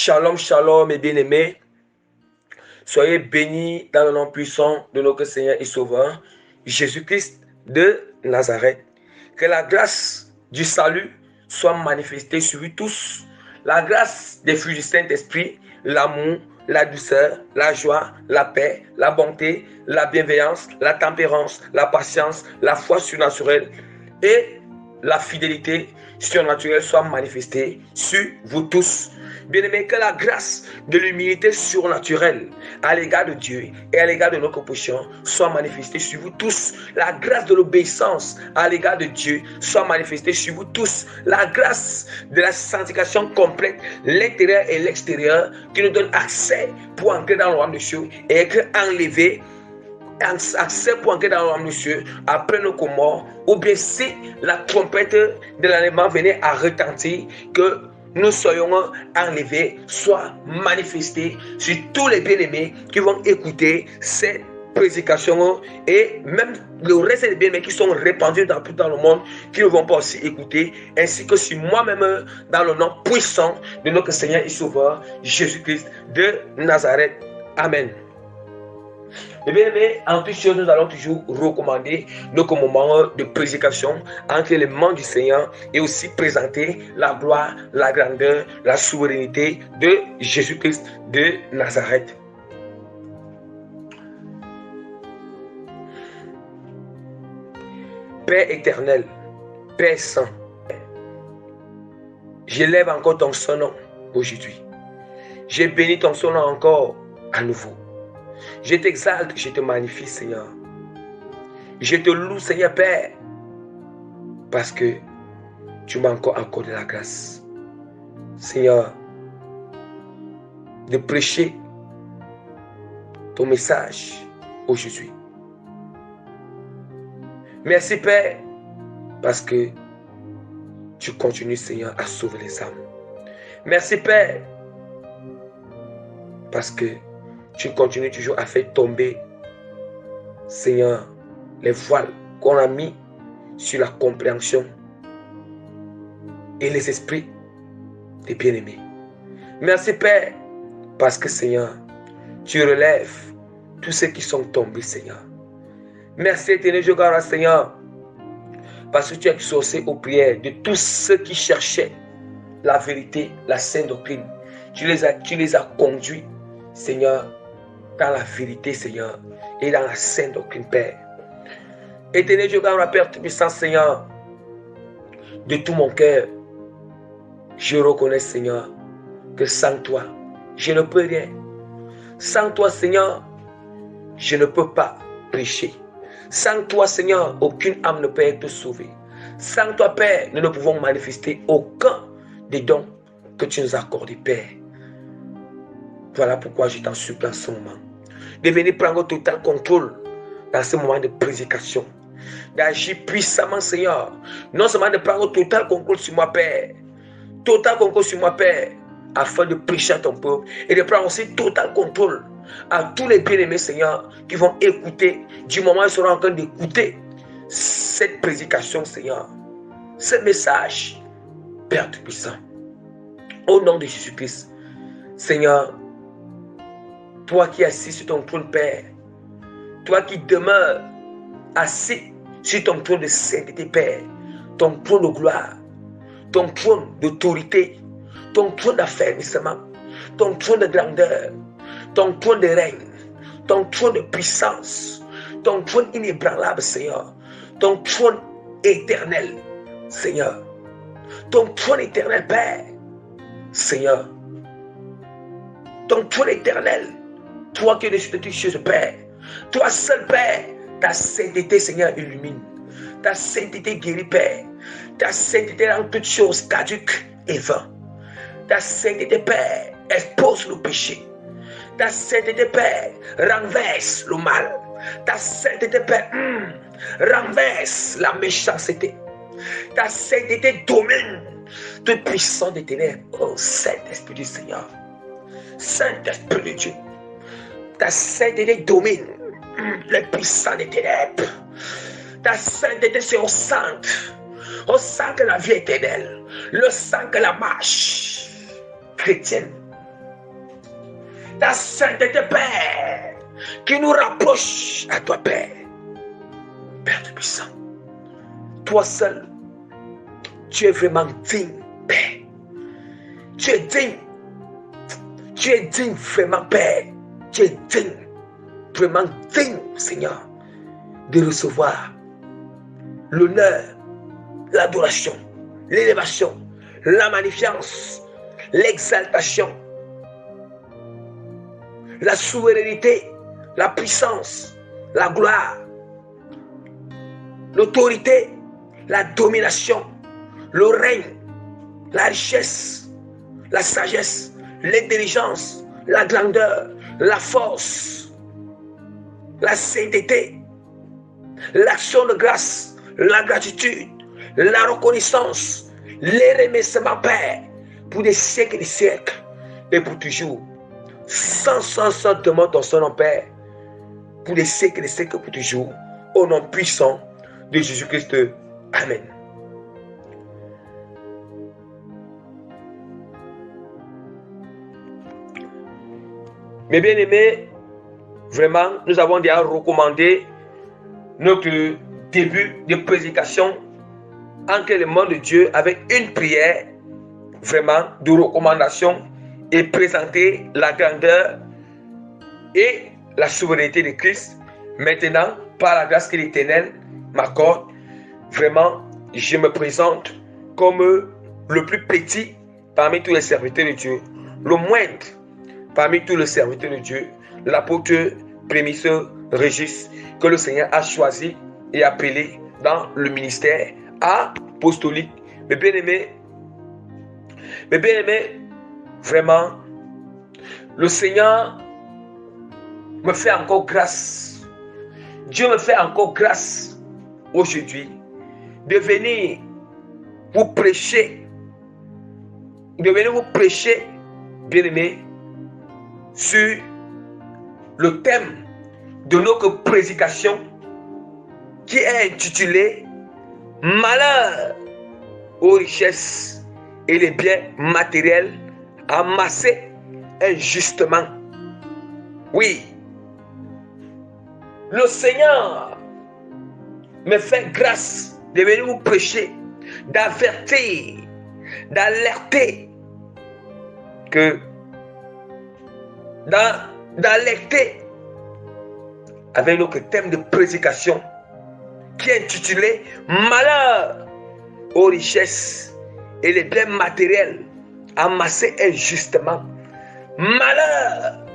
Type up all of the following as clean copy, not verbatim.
Shalom, shalom, mes bien-aimés. Soyez bénis dans le nom puissant de notre Seigneur et Sauveur, Jésus-Christ de Nazareth. Que la grâce du salut soit manifestée sur vous tous. La grâce des fruits du Saint-Esprit, l'amour, la douceur, la joie, la paix, la bonté, la bienveillance, la tempérance, la patience, la foi surnaturelle et la fidélité surnaturelle soit manifestée sur vous tous. Bien-aimés, que la grâce de l'humilité surnaturelle à l'égard de Dieu et à l'égard de notre prochain soit manifestée sur vous tous. La grâce de l'obéissance à l'égard de Dieu soit manifestée sur vous tous. La grâce de la sanctification complète, l'intérieur et l'extérieur, qui nous donne accès pour entrer dans le royaume de Dieu et être enlevé. Accès pour entrer dans le royaume de Dieu après nos morts, ou bien si la trompette de l'enlèvement venait à retentir, que nous soyons enlevés, soit manifestés sur tous les bien-aimés qui vont écouter cette prédication et même le reste des bien-aimés qui sont répandus dans tout le monde, qui ne vont pas aussi écouter, ainsi que sur moi-même dans le nom puissant de notre Seigneur et Sauveur Jésus-Christ de Nazareth. Amen. Et bien aimé, en toute chose, nous allons toujours recommander nos moments de prédication entre les mains du Seigneur et aussi présenter la gloire, la grandeur, la souveraineté de Jésus-Christ de Nazareth. Père éternel, Père saint, j'élève encore ton nom aujourd'hui. Je bénis ton nom encore à nouveau. Je t'exalte, je te magnifie, Seigneur. Je te loue, Seigneur Père, parce que tu m'as encore accordé la grâce, Seigneur, de prêcher ton message aujourd'hui. Merci, Père, parce que tu continues, Seigneur, à sauver les âmes. Merci, Père, parce que tu continues toujours à faire tomber, Seigneur, les voiles qu'on a mis sur la compréhension et les esprits des bien-aimés. Merci, Père, parce que, Seigneur, tu relèves tous ceux qui sont tombés, Seigneur. Merci, éternel Dieu, Seigneur, parce que tu as exaucé aux prières de tous ceux qui cherchaient la vérité, la sainte doctrine. Tu les as conduits, Seigneur, dans la vérité, Seigneur, et dans la sainte doctrine, Père. Éternel Dieu, Père tout-puissant, Seigneur, de tout mon cœur, je reconnais, Seigneur, que sans toi, je ne peux rien. Sans toi, Seigneur, je ne peux pas prêcher. Sans toi, Seigneur, aucune âme ne peut être sauvée. Sans toi, Père, nous ne pouvons manifester aucun des dons que tu nous as accordés, Père. Voilà pourquoi je t'en supplie en ce moment de venir prendre total contrôle dans ce moment de prédication, d'agir puissamment, Seigneur, non seulement de prendre total contrôle sur moi, Père, total contrôle sur moi, Père, afin de prêcher à ton peuple, et de prendre aussi total contrôle à tous les bien-aimés, Seigneur, qui vont écouter, du moment où ils seront en train d'écouter cette prédication, Seigneur, ce message, Père Tout-Puissant, au nom de Jésus-Christ, Seigneur, toi qui es assis sur ton trône, Père, toi qui demeures assis sur ton trône de sainteté, Père, ton trône de gloire, ton trône d'autorité, ton trône d'affermissement, ton trône de grandeur, ton trône de règne, ton trône de puissance, ton trône inébranlable, Seigneur, ton trône éternel, Seigneur, ton trône éternel, Père, Seigneur, ton trône éternel, toi qui es dessus de toutes choses, Père, toi seul, Père, ta sainteté, Seigneur, illumine, ta sainteté guérit, Père, ta sainteté rend toutes choses caduques et vaines, ta sainteté, Père, expose le péché, ta sainteté, Père, renverse le mal, ta sainteté, Père, renverse la méchanceté, ta sainteté domine toute puissance des ténèbres. Oh Saint-Esprit du Seigneur, Saint-Esprit de Dieu, ta sainteté domine les puissants des ténèbres. Ta sainteté, c'est au sang que la vie éternelle, le sang que la marche chrétienne Ta sainteté, Père, qui nous rapproche à toi, Père. Père du puissant, toi seul, tu es vraiment digne, Père. Tu es digne. Tu es digne vraiment, Père. Tu es digne, vraiment digne, Seigneur, de recevoir l'honneur, l'adoration, l'élévation, la magnificence, l'exaltation, la souveraineté, la puissance, la gloire, l'autorité, la domination, le règne, la richesse, la sagesse, l'intelligence, la grandeur, la force, la sainteté, l'action de grâce, la gratitude, la reconnaissance, les remerciements, Père, pour des siècles et des siècles, et pour toujours. Sans demande ton son nom, Père, pour des siècles et des siècles, pour toujours, au nom puissant de Jésus-Christ. Amen. Mes bien-aimés, vraiment, nous avons déjà recommandé notre début de prédication entre les mains de Dieu avec une prière vraiment de recommandation et présenter la grandeur et la souveraineté de Christ. Maintenant, par la grâce que l'Éternel m'accorde, vraiment, je me présente comme le plus petit parmi tous les serviteurs de Dieu, le moindre parmi tous les serviteurs de Dieu, l'apôtre Prémice Régis, que le Seigneur a choisi et appelé dans le ministère apostolique. Mes bien-aimés, vraiment, le Seigneur me fait encore grâce. Dieu me fait encore grâce aujourd'hui de venir vous prêcher, bien-aimés, sur le thème de notre prédication qui est intitulé « Malheur aux richesses et les biens matériels amassés injustement ». Oui, le Seigneur me fait grâce de venir vous prêcher, d'avertir, d'alerter d'alerter avec notre thème de prédication qui est intitulé « Malheur aux richesses et les biens matériels amassés injustement ». Malheur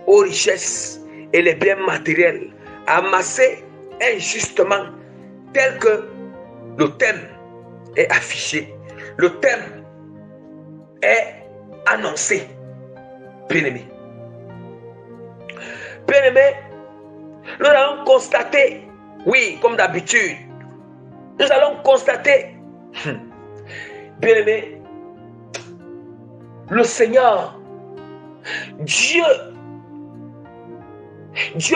aux richesses et les biens matériels amassés injustement, tel que le thème est affiché, le thème est annoncé. Bien-aimés, nous allons constater, oui, comme d'habitude, nous allons constater, bien-aimés, le Seigneur, Dieu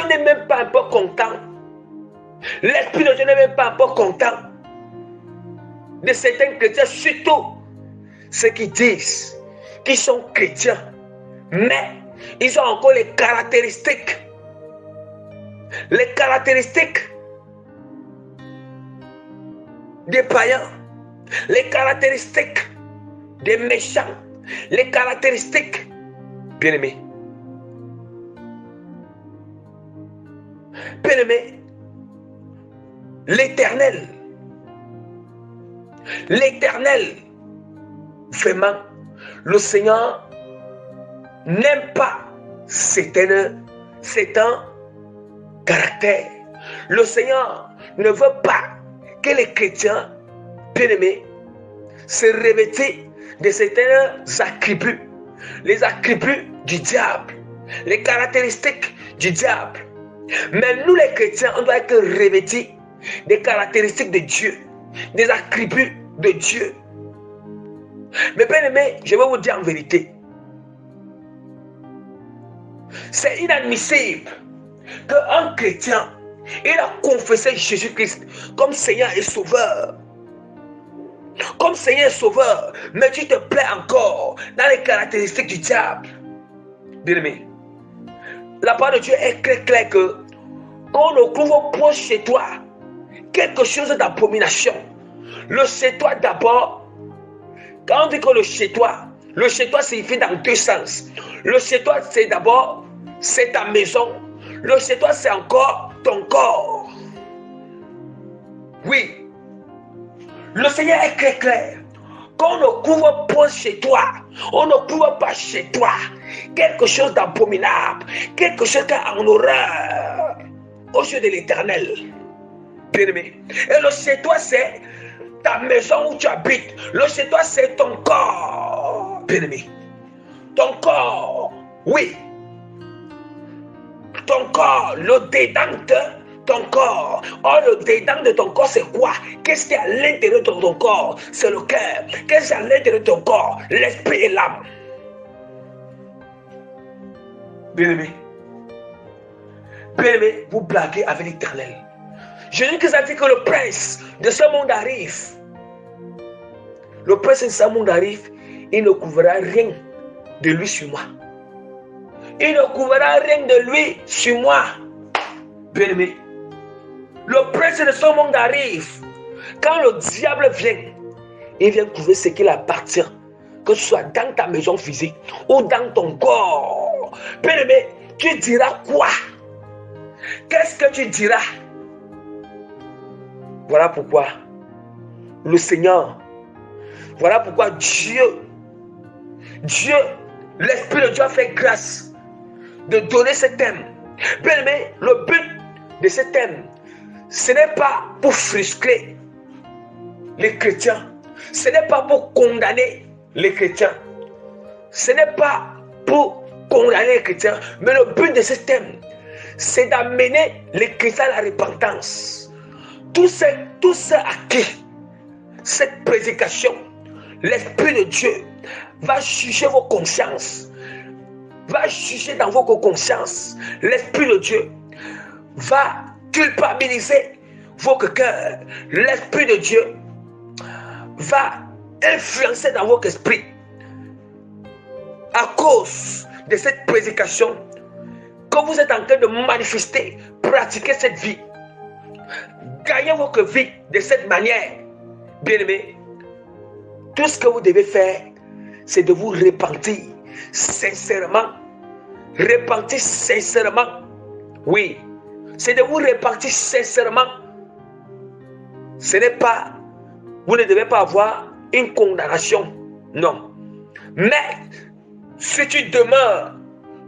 n'est même pas un peu content. L'Esprit de Dieu n'est même pas un peu content de certains chrétiens, surtout ceux qui disent qu'ils sont chrétiens, mais ils ont encore les caractéristiques des païens, les caractéristiques des méchants, les caractéristiques, bien-aimés. Bien-aimés, l'Éternel, vraiment, le Seigneur n'aime pas certains caractères. Le Seigneur ne veut pas que les chrétiens, bien-aimés, se revêtent de certains attributs, les attributs du diable, les caractéristiques du diable. Mais nous les chrétiens, on doit être revêtis des caractéristiques de Dieu, des attributs de Dieu. Mais bien-aimés, je vais vous dire en vérité, c'est inadmissible qu'un chrétien, il a confessé Jésus-Christ comme Seigneur et Sauveur. Comme Seigneur et Sauveur, mais tu te plais encore dans les caractéristiques du diable. Bien-aimé, la parole de Dieu est très claire que quand on ne trouve point chez toi quelque chose d'abomination, le chez toi d'abord, quand on dit que le chez toi signifie dans deux sens. Le chez toi, c'est d'abord, c'est ta maison. Le chez toi, c'est encore ton corps. Oui. Le Seigneur est très clair. Quand on ne couvre pas chez toi, on ne couvre pas chez toi quelque chose d'abominable, quelque chose qui est en horreur aux yeux de l'Éternel. Bien-aimé. Et le chez toi, c'est ta maison où tu habites. Le chez toi, c'est ton corps. Bien-aimé. Ton corps, oui. Ton corps, le dedans de ton corps. Or, le dedans de ton corps, c'est quoi? Qu'est-ce qui est à l'intérieur de ton corps? C'est le cœur. Qu'est-ce qui est à l'intérieur de ton corps? L'esprit et l'âme. Bien-aimé. Bien-aimé, vous blaguez avec l'Éternel. Jésus qui a dit que le prince de ce monde arrive. Le prince de ce monde arrive, il ne couvrira rien de lui sur moi. Il ne couvrira rien de lui sur moi. Bien-aimé. Le prince de ce monde arrive. Quand le diable vient, il vient couvrir ce qu'il appartient. Que ce soit dans ta maison physique ou dans ton corps. Bien-aimé, tu diras quoi? Qu'est-ce que tu diras? Voilà pourquoi le Seigneur, voilà pourquoi Dieu, l'Esprit de Dieu a fait grâce de donner ce thème. Bien-aimé, le but de ce thème, ce n'est pas pour frustrer les chrétiens, ce n'est pas pour condamner les chrétiens, ce n'est pas pour condamner les chrétiens, mais le but de ce thème, c'est d'amener les chrétiens à la repentance. Tout ce à qui cette prédication, l'Esprit de Dieu va juger vos consciences, va juger dans vos consciences. L'Esprit de Dieu va culpabiliser vos cœurs. L'Esprit de Dieu va influencer dans votre esprit. À cause de cette prédication, que vous êtes en train de manifester, pratiquer cette vie, gagner votre vie de cette manière, bien-aimé, tout ce que vous devez faire, c'est de vous repentir sincèrement. Repentir sincèrement. Oui, c'est de vous repentir sincèrement. Ce n'est pas, vous ne devez pas avoir une condamnation. Non. Mais, si tu demeures,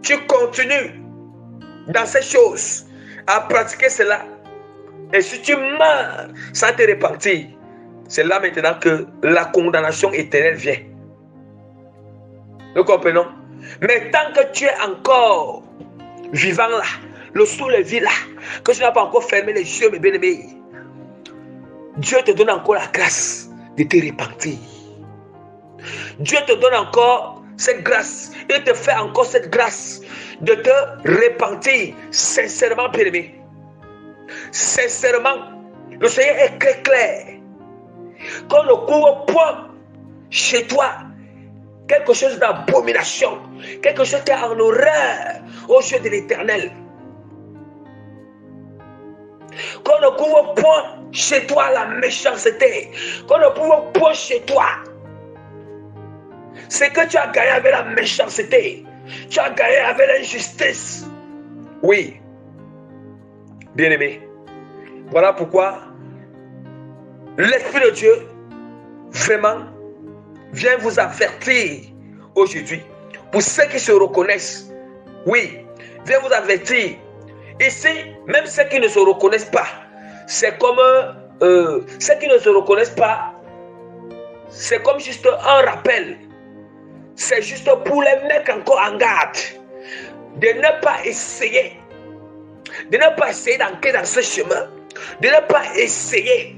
tu continues dans ces choses, à pratiquer cela, et si tu meurs sans te repentir, c'est là maintenant que la condamnation éternelle vient. Nous comprenons? Mais tant que tu es encore vivant là, le sous-levé là, que tu n'as pas encore fermé les yeux, mes bien-aimés, Dieu te donne encore la grâce de te repentir. Dieu te donne encore cette grâce. Il te fait encore cette grâce de te repentir sincèrement, bien-aimé. Sincèrement, le Seigneur est très clair. Quand le couvre point chez toi quelque chose d'abomination, quelque chose qui est en horreur aux yeux de l'Éternel. Qu'on ne couvre point chez toi la méchanceté, qu'on ne couvre point chez toi ce que tu as gagné avec la méchanceté, tu as gagné avec l'injustice. Oui, bien-aimé, voilà pourquoi l'Esprit de Dieu vraiment vient vous avertir aujourd'hui. Pour ceux qui se reconnaissent, oui, vient vous avertir. Ici, même ceux qui ne se reconnaissent pas, c'est comme ceux qui ne se reconnaissent pas, c'est comme juste un rappel. C'est juste pour les mettre encore en garde de ne pas essayer, d'entrer dans ce chemin, de ne pas essayer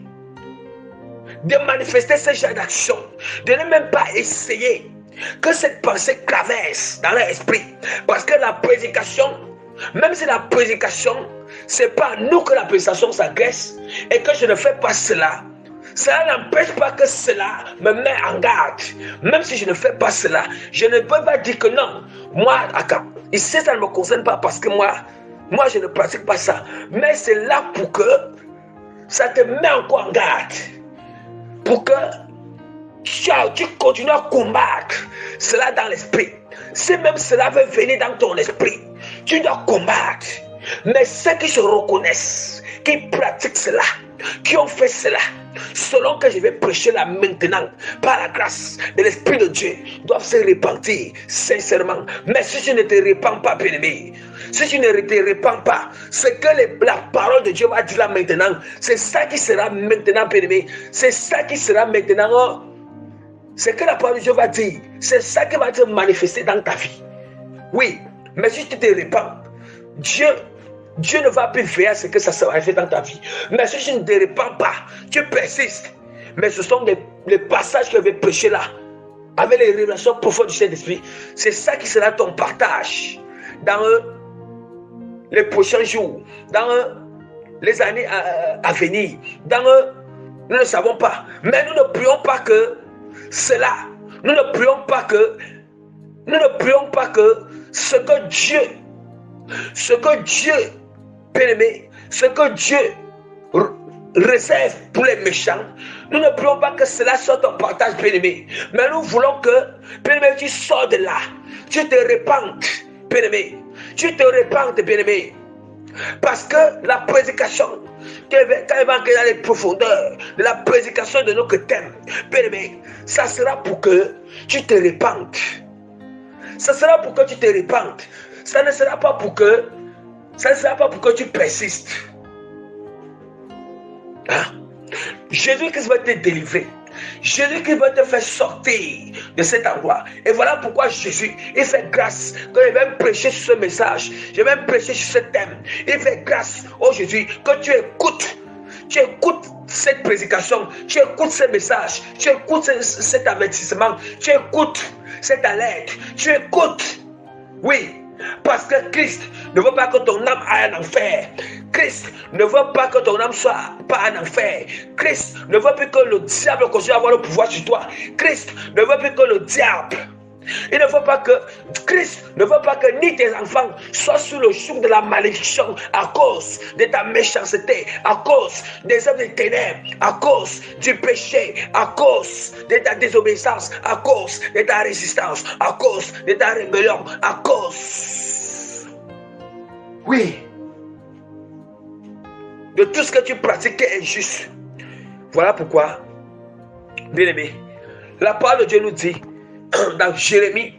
de manifester ce genre d'action, de ne même pas essayer que cette pensée traverse dans leur esprit. Parce que la prédication, même si la prédication, c'est pas à nous que la prédication s'agresse et que je ne fais pas cela, cela n'empêche pas que cela me met en garde. Même si je ne fais pas cela, je ne peux pas dire que non. Moi, Ici, ça ne me concerne pas parce que moi, je ne pratique pas ça. Mais c'est là pour que ça te met encore en garde. Pour que tu continues à combattre cela dans l'esprit. Si même cela veut venir dans ton esprit, tu dois combattre. Mais ceux qui se reconnaissent, qui pratiquent cela, qui ont fait cela, selon que je vais prêcher là maintenant, par la grâce de l'Esprit de Dieu, doivent se repentir sincèrement. Mais si tu ne te repens pas, bien-aimé, si tu ne te repens pas, ce que la parole de Dieu va dire là maintenant, c'est ça qui sera maintenant, bien-aimé. C'est ça qui sera maintenant. Ce que la parole de Dieu va dire, c'est ça qui va te manifester dans ta vie. Oui, mais si tu te repens, Dieu ne va plus veiller à ce que ça se manifeste dans ta vie. Mais si tu ne te repens pas, tu persistes. Mais ce sont les passages que je vais prêcher là, avec les révélations profondes du Saint-Esprit. C'est ça qui sera ton partage dans les prochains jours, dans les années à venir. Nous ne savons pas. Mais nous ne prions pas que cela. Nous ne prions pas que ce que Dieu, bien-aimé, ce que Dieu réserve pour les méchants, nous ne prions pas que cela soit ton partage, bien-aimé. Mais nous voulons que, bien-aimé, tu sors de là. Tu te repentes, bien-aimé. Tu te repentes, bien-aimé. Parce que la prédication, quand elle va entrer dans les profondeurs de la prédication de notre thème, bien-aimé, ça sera pour que tu te repentes. Ça sera pour que tu te repentes. Ça ne sera pas pour que tu persistes. Hein? Jésus-Christ va te délivrer. Jésus-Christ va te faire sortir de cet endroit. Et voilà pourquoi Jésus, il fait grâce. Quand il va prêcher sur ce message, je vais prêcher sur ce thème. Il fait grâce, oh Jésus, que tu écoutes cette prédication, tu écoutes ce message, tu écoutes cet avertissement, tu écoutes cette alerte, tu écoutes. Oui, parce que Christ ne veut pas que ton âme aille en enfer. Christ ne veut pas que ton âme soit pas en enfer. Christ ne veut plus que le diable continue à avoir le pouvoir sur toi. Christ ne veut plus que le diable. Christ ne veut pas que ni tes enfants soient sous le joug de la malédiction à cause de ta méchanceté, à cause des œuvres des ténèbres, à cause du péché, à cause de ta désobéissance, à cause de ta résistance, à cause de ta rébellion, à cause, oui, de tout ce que tu pratiques qui est injuste. Voilà pourquoi, bien-aimé, la parole de Dieu nous dit dans Jérémie,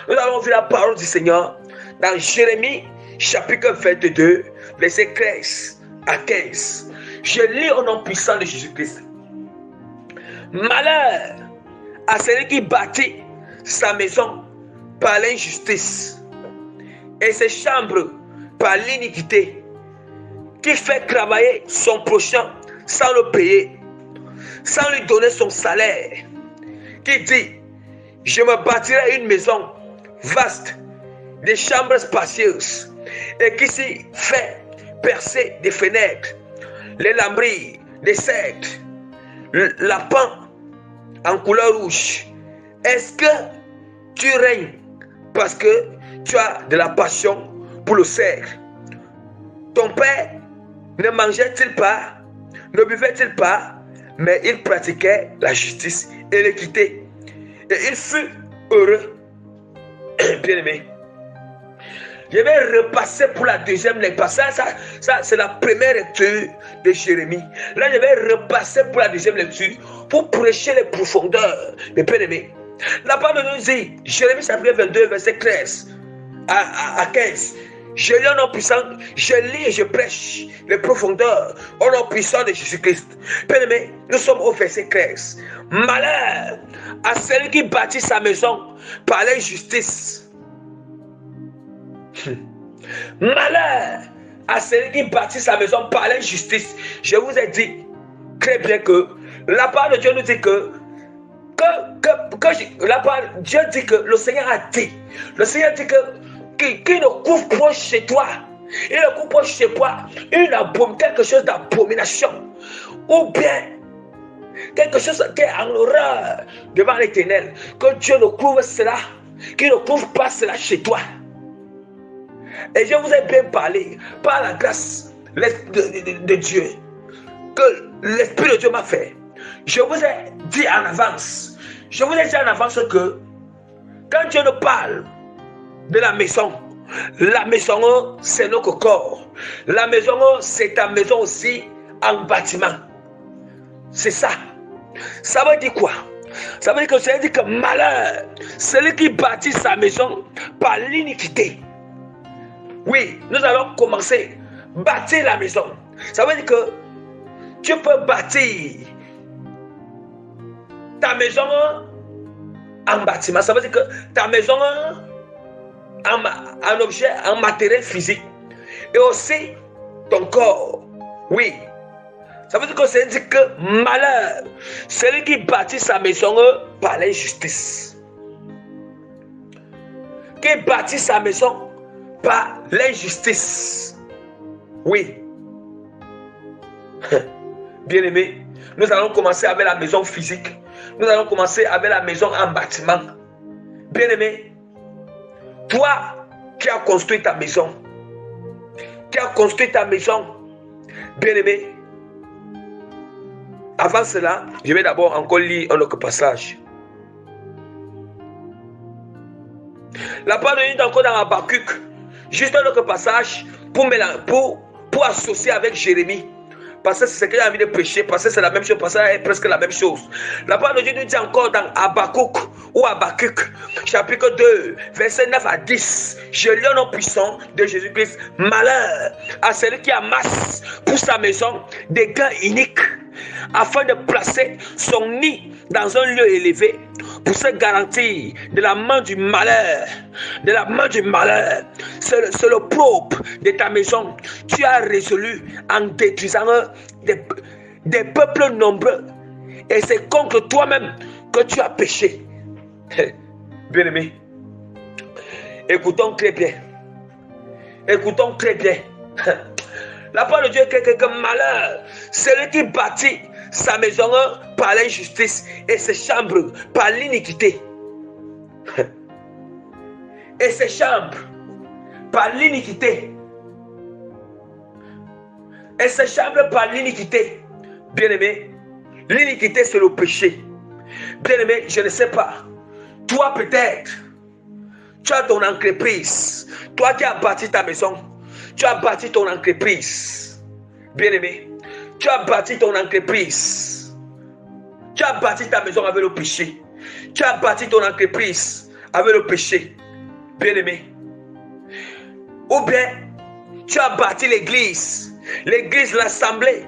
nous allons voir la parole du Seigneur dans Jérémie chapitre 22 verset 13 à 15. Je lis au nom puissant de Jésus-Christ. Malheur à celui qui bâtit sa maison par l'injustice et ses chambres par l'iniquité, qui fait travailler son prochain sans le payer, sans lui donner son salaire, qui dit: je me bâtirai une maison vaste, des chambres spacieuses, et qui s'y fait percer des fenêtres, les lambris, des cercles, la pente en couleur rouge. Est-ce que tu règnes parce que tu as de la passion pour le cercle? Ton père ne mangeait-il pas, ne buvait-il pas, mais il pratiquait la justice et l'équité. Et il fut heureux. Bien-aimé, je vais repasser pour la deuxième lecture. Ça c'est la première lecture de Jérémie. Là, je vais repasser pour la deuxième lecture pour prêcher les profondeurs. Mais bien-aimé, la parole de nous dit, Jérémie chapitre 22, verset 13 à 15. Je lis au nom puissant, je lis et je prêche les profondeurs au nom puissant de Jésus-Christ. Bien-aimé, nous sommes au verset 13. Malheur à celui qui bâtit sa maison par l'injustice. Malheur à celui qui bâtit sa maison par l'injustice. Je vous ai dit très bien que la parole de Dieu nous dit Dieu dit que le Seigneur a dit. Le Seigneur dit que qui ne couvre point chez toi, il ne couvre point chez toi quelque chose d'abomination, ou bien quelque chose qui est en horreur devant l'Éternel, que Dieu ne couvre cela, qu'il ne couvre pas cela chez toi. Et je vous ai bien parlé par la grâce de Dieu que l'Esprit de Dieu m'a fait. Je vous ai dit en avance. Je vous ai dit en avance que quand Dieu nous parle de la maison, c'est notre corps. La maison, c'est ta maison aussi en bâtiment. C'est ça. Ça veut dire quoi? Ça veut dire que c'est dit que malheur, celui qui bâtit sa maison par l'iniquité. Oui, nous allons commencer à bâtir la maison. Ça veut dire que tu peux bâtir ta maison en bâtiment. Ça veut dire que ta maison en objet, en matériel physique. Et aussi ton corps. Oui. Ça veut dire que c'est dit que malheur, celui qui bâtit sa maison par l'injustice. Qui bâtit sa maison par l'injustice. Oui. Bien-aimé, nous allons commencer avec la maison physique. Nous allons commencer avec la maison en bâtiment. Bien-aimé, toi qui as construit ta maison, bien-aimé, avant cela, je vais d'abord encore lire un autre passage. La parole de Dieu est encore dans Habakkuk. Juste un autre passage pour associer avec Jérémie. Parce que c'est ce qu'il a envie de prêcher, parce que c'est la même chose, parce que c'est presque la même chose. La parole de Dieu nous dit encore dans Habakkuk, chapitre 2, verset 9 à 10. Je lis au nom puissant de Jésus-Christ. Malheur à celui qui amasse pour sa maison des gains iniques, afin de placer son nid dans un lieu élevé, pour se garantir de la main du malheur. De la main du malheur. C'est le propre de ta maison. Tu as résolu en détruisant des peuples nombreux. Et c'est contre toi-même que tu as péché. Bien-aimé, écoutons très bien. Écoutons très bien. La parole de Dieu est que malheur, celui qui bâtit sa maison par l'injustice et ses chambres par l'iniquité. Et ses chambres par l'iniquité. Et ses chambres par l'iniquité. Bien-aimé, l'iniquité c'est le péché. Bien-aimé, je ne sais pas. Toi peut-être, tu as ton entreprise. Toi qui as bâti ta maison, tu as bâti ton entreprise. Bien-aimé, tu as bâti ton entreprise. Tu as bâti ta maison avec le péché. Tu as bâti ton entreprise avec le péché. Bien-aimé. Ou bien, tu as bâti l'église. L'église, l'assemblée.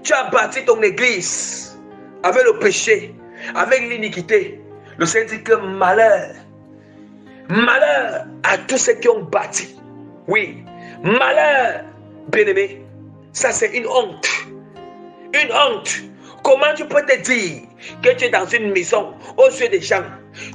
Tu as bâti ton église avec le péché, avec l'iniquité. Le Seigneur dit que malheur. Malheur à tous ceux qui ont bâti. Oui. Malheur, bien-aimé. Ça, c'est une honte. Une honte. Comment tu peux te dire que tu es dans une maison aux yeux des gens,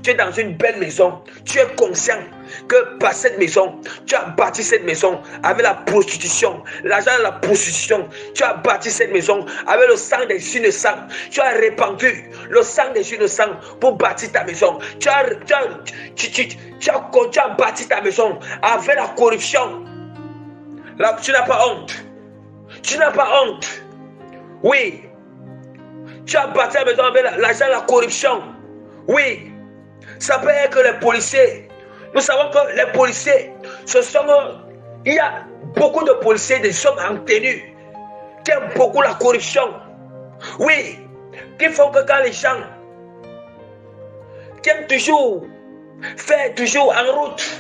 tu es dans une belle maison, tu es conscient que par cette maison, tu as bâti cette maison avec la prostitution, l'argent de la prostitution, tu as bâti cette maison avec le sang des innocents, tu as répandu le sang des innocents pour bâtir ta maison, tu as bâti ta maison avec la corruption. Là, tu n'as pas honte. Tu n'as pas honte. Oui. Tu as bâti la maison avec l'argent de la corruption. Oui. Ça peut être que les policiers. Nous savons que les policiers, il y a beaucoup de policiers, des hommes en tenue, qui aiment beaucoup la corruption. Oui. Qui font que quand les gens qui aiment toujours faire toujours en route,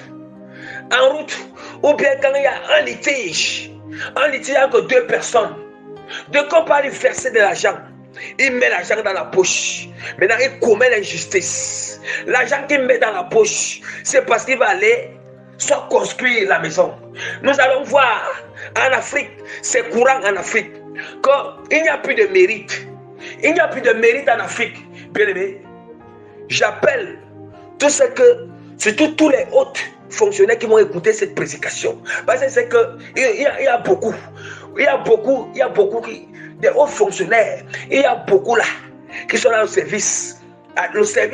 ou bien quand il y a un litige entre deux personnes, de quoi pas lui verser de l'argent, il met l'argent dans la poche. Maintenant il commet l'injustice. L'argent qu'il met dans la poche, c'est parce qu'il va aller soit construire la maison. Nous allons voir en Afrique, c'est courant en Afrique, qu'il n'y a plus de mérite. Il n'y a plus de mérite en Afrique. Bien aimé, j'appelle surtout tous les autres fonctionnaires qui vont écouter cette prédication. Parce que c'est que il y a beaucoup de hauts fonctionnaires. Il y a beaucoup là qui sont dans le service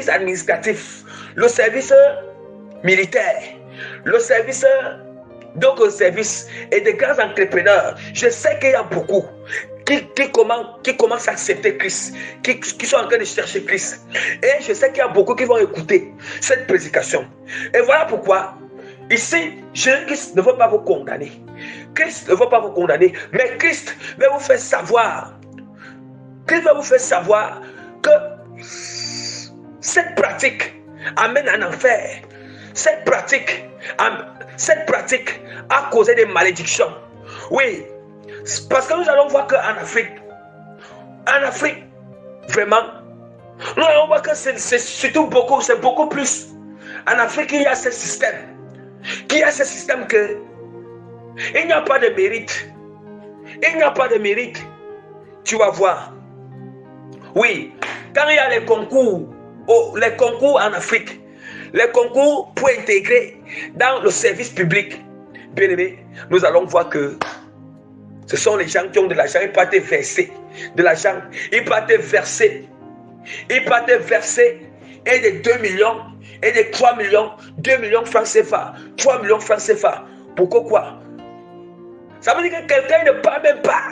administratif, le service militaire, le service d'autres services et de grands entrepreneurs. Je sais qu'il y a beaucoup qui commencent à accepter Christ, qui sont en train de chercher Christ. Et je sais qu'il y a beaucoup qui vont écouter cette prédication. Et voilà pourquoi, ici, Jésus-Christ ne veut pas vous condamner. Christ ne veut pas vous condamner, mais Christ va vous faire savoir. Christ va vous faire savoir que cette pratique amène en enfer. Cette pratique a causé des malédictions. Oui, parce que nous allons voir qu'en Afrique, vraiment, nous allons voir que c'est surtout beaucoup, c'est beaucoup plus. En Afrique, il y a ce système. Que il n'y a pas de mérite. Il n'y a pas de mérite. Tu vas voir. Oui, quand il y a les concours en Afrique, les concours pour intégrer dans le service public, bien aimé, nous allons voir que ce sont les gens qui ont de l'argent. Ils partent verser de l'argent. Ils partent verser et de 2 millions et de 3 millions, 2 millions francs CFA, 3 millions francs CFA. Pourquoi quoi? Ça veut dire que quelqu'un ne peut même pas.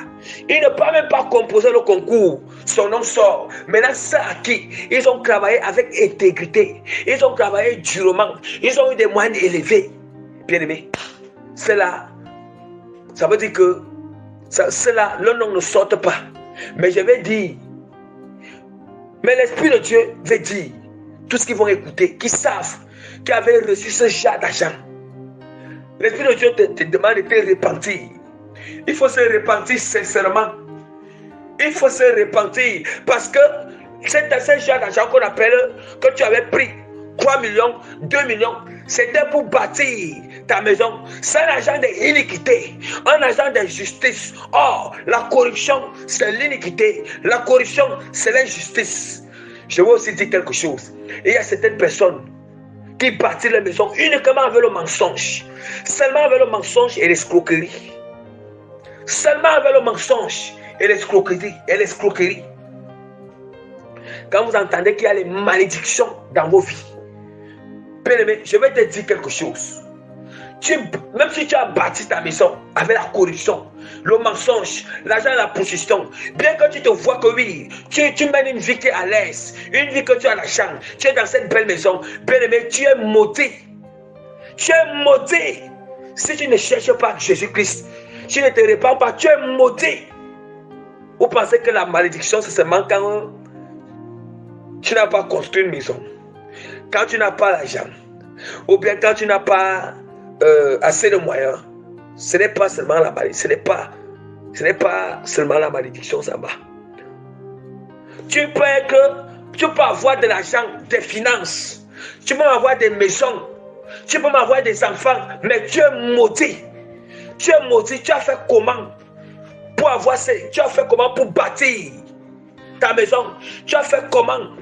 Il ne peut même pas composer le concours. Son nom sort. Maintenant, c'est à qui? Ils ont travaillé avec intégrité. Ils ont travaillé durement. Ils ont eu des moyens élevés. Bien aimé, c'est là. Ça veut dire que c'est là, le nom ne sort pas. Mais je vais dire. Mais l'Esprit de Dieu veut dire. Tout ce qu'ils vont écouter, qui savent, qui avaient reçu ce genre d'argent. L'Esprit de Dieu te demande de te repentir. Il faut se repentir sincèrement. Il faut se repentir parce que c'est ce genre d'argent qu'on appelle, que tu avais pris 3 millions, 2 millions, c'était pour bâtir ta maison. C'est un argent d'iniquité, un argent d'injustice. Or, la corruption, c'est l'iniquité. La corruption, c'est l'injustice. Je vais aussi dire quelque chose. Il y a certaines personnes qui bâtissent la maison uniquement avec le mensonge. Seulement avec le mensonge et l'escroquerie. Seulement avec le mensonge et l'escroquerie. Quand vous entendez qu'il y a les malédictions dans vos vies, bien aimé, je vais te dire quelque chose. Même si tu as bâti ta maison avec la corruption, le mensonge, l'argent et la possession, bien que tu te vois que oui, tu mènes une vie qui est à l'aise, une vie que tu as l'argent, tu es dans cette belle maison, bien aimé, tu es maudit. Tu es maudit. Si tu ne cherches pas Jésus-Christ, tu ne te répands pas, tu es maudit. Vous pensez que la malédiction, c'est seulement quand tu n'as pas construit une maison, quand tu n'as pas l'argent, ou bien quand tu n'as pas assez de moyens. Ce n'est pas seulement la malédiction, ce n'est pas seulement la malédiction, ça va. Tu peux avoir de l'argent, des finances, tu peux avoir des maisons, tu peux avoir des enfants, mais tu es maudit. Tu es maudit. Tu as fait comment pour avoir ça? Tu as fait comment pour bâtir ta maison? Tu as fait comment,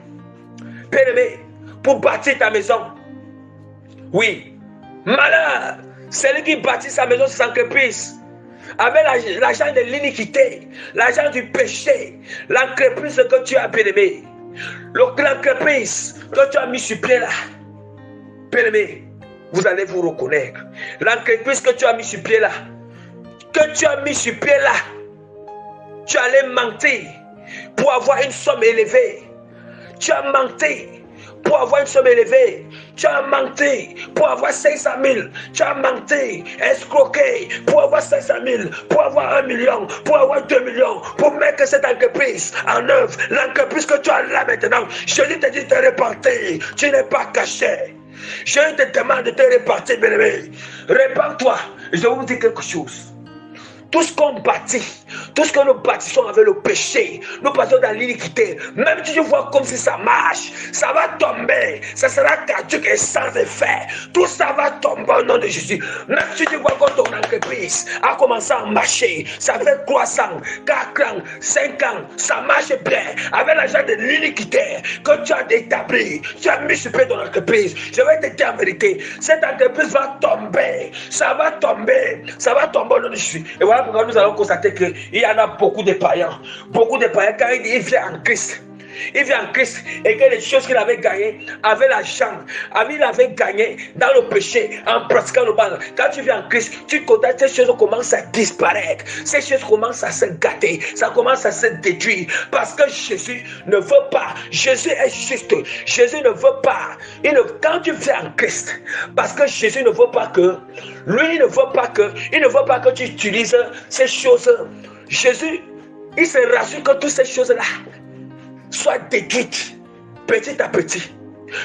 bien-aimé, pour bâtir ta maison? Oui. Malheur, celui qui bâtit sa maison, c'est entreprise. Avec l'argent de l'iniquité, l'argent du péché, l'entreprise que tu as, bien-aimé, l'entreprise que tu as mis sur pied là, bien-aimé, vous allez vous reconnaître. L'entreprise que tu as mis sur pied là, tu allais mentir pour avoir une somme élevée. Tu as menti pour avoir une somme élevée. Tu as menti pour avoir 500 000. Tu as menti, escroqué pour avoir 500 000, pour avoir 1 million, pour avoir 2 millions, pour mettre cette entreprise en œuvre. L'entreprise que tu as là maintenant, je te dis de te repentir. Tu n'es pas caché. Je te demande de te repentir, bien-aimé. Répands-toi. Je vais vous dire quelque chose. Tout ce qu'on bâtit, tout ce que nous bâtissons avec le péché, nous bâtissons dans l'iniquité, même si tu vois comme si ça marche, ça va tomber, ça sera caduque et sans effet. Tout ça va tomber au nom de Jésus. Même si tu vois que ton entreprise a commencé à marcher, ça fait 3 ans, 4 ans, 5 ans, ça marche bien, avec l'argent de l'iniquité que tu as établi, tu as mis sur pied ton entreprise. Je vais te dire la vérité, cette entreprise va tomber, ça va tomber au nom de Jésus. Et voilà pourquoi nous allons constater qu'il y en a beaucoup de païens. Beaucoup de païens, quand ils viennent en Christ, Il vient en Christ et que les choses qu'il avait gagnées avec l'argent, il avait gagné dans le péché en pratiquant le mal. Quand tu viens en Christ, tu constates que ces choses commencent à disparaître. Ces choses commencent à se gâter. Ça commence à se détruire. Parce que Jésus ne veut pas. Jésus est juste. Jésus ne veut pas. Quand tu viens en Christ, parce que Jésus ne veut pas que, lui ne veut pas que tu utilises ces choses. Jésus, il se rassure que toutes ces choses-là soient détruites petit à petit.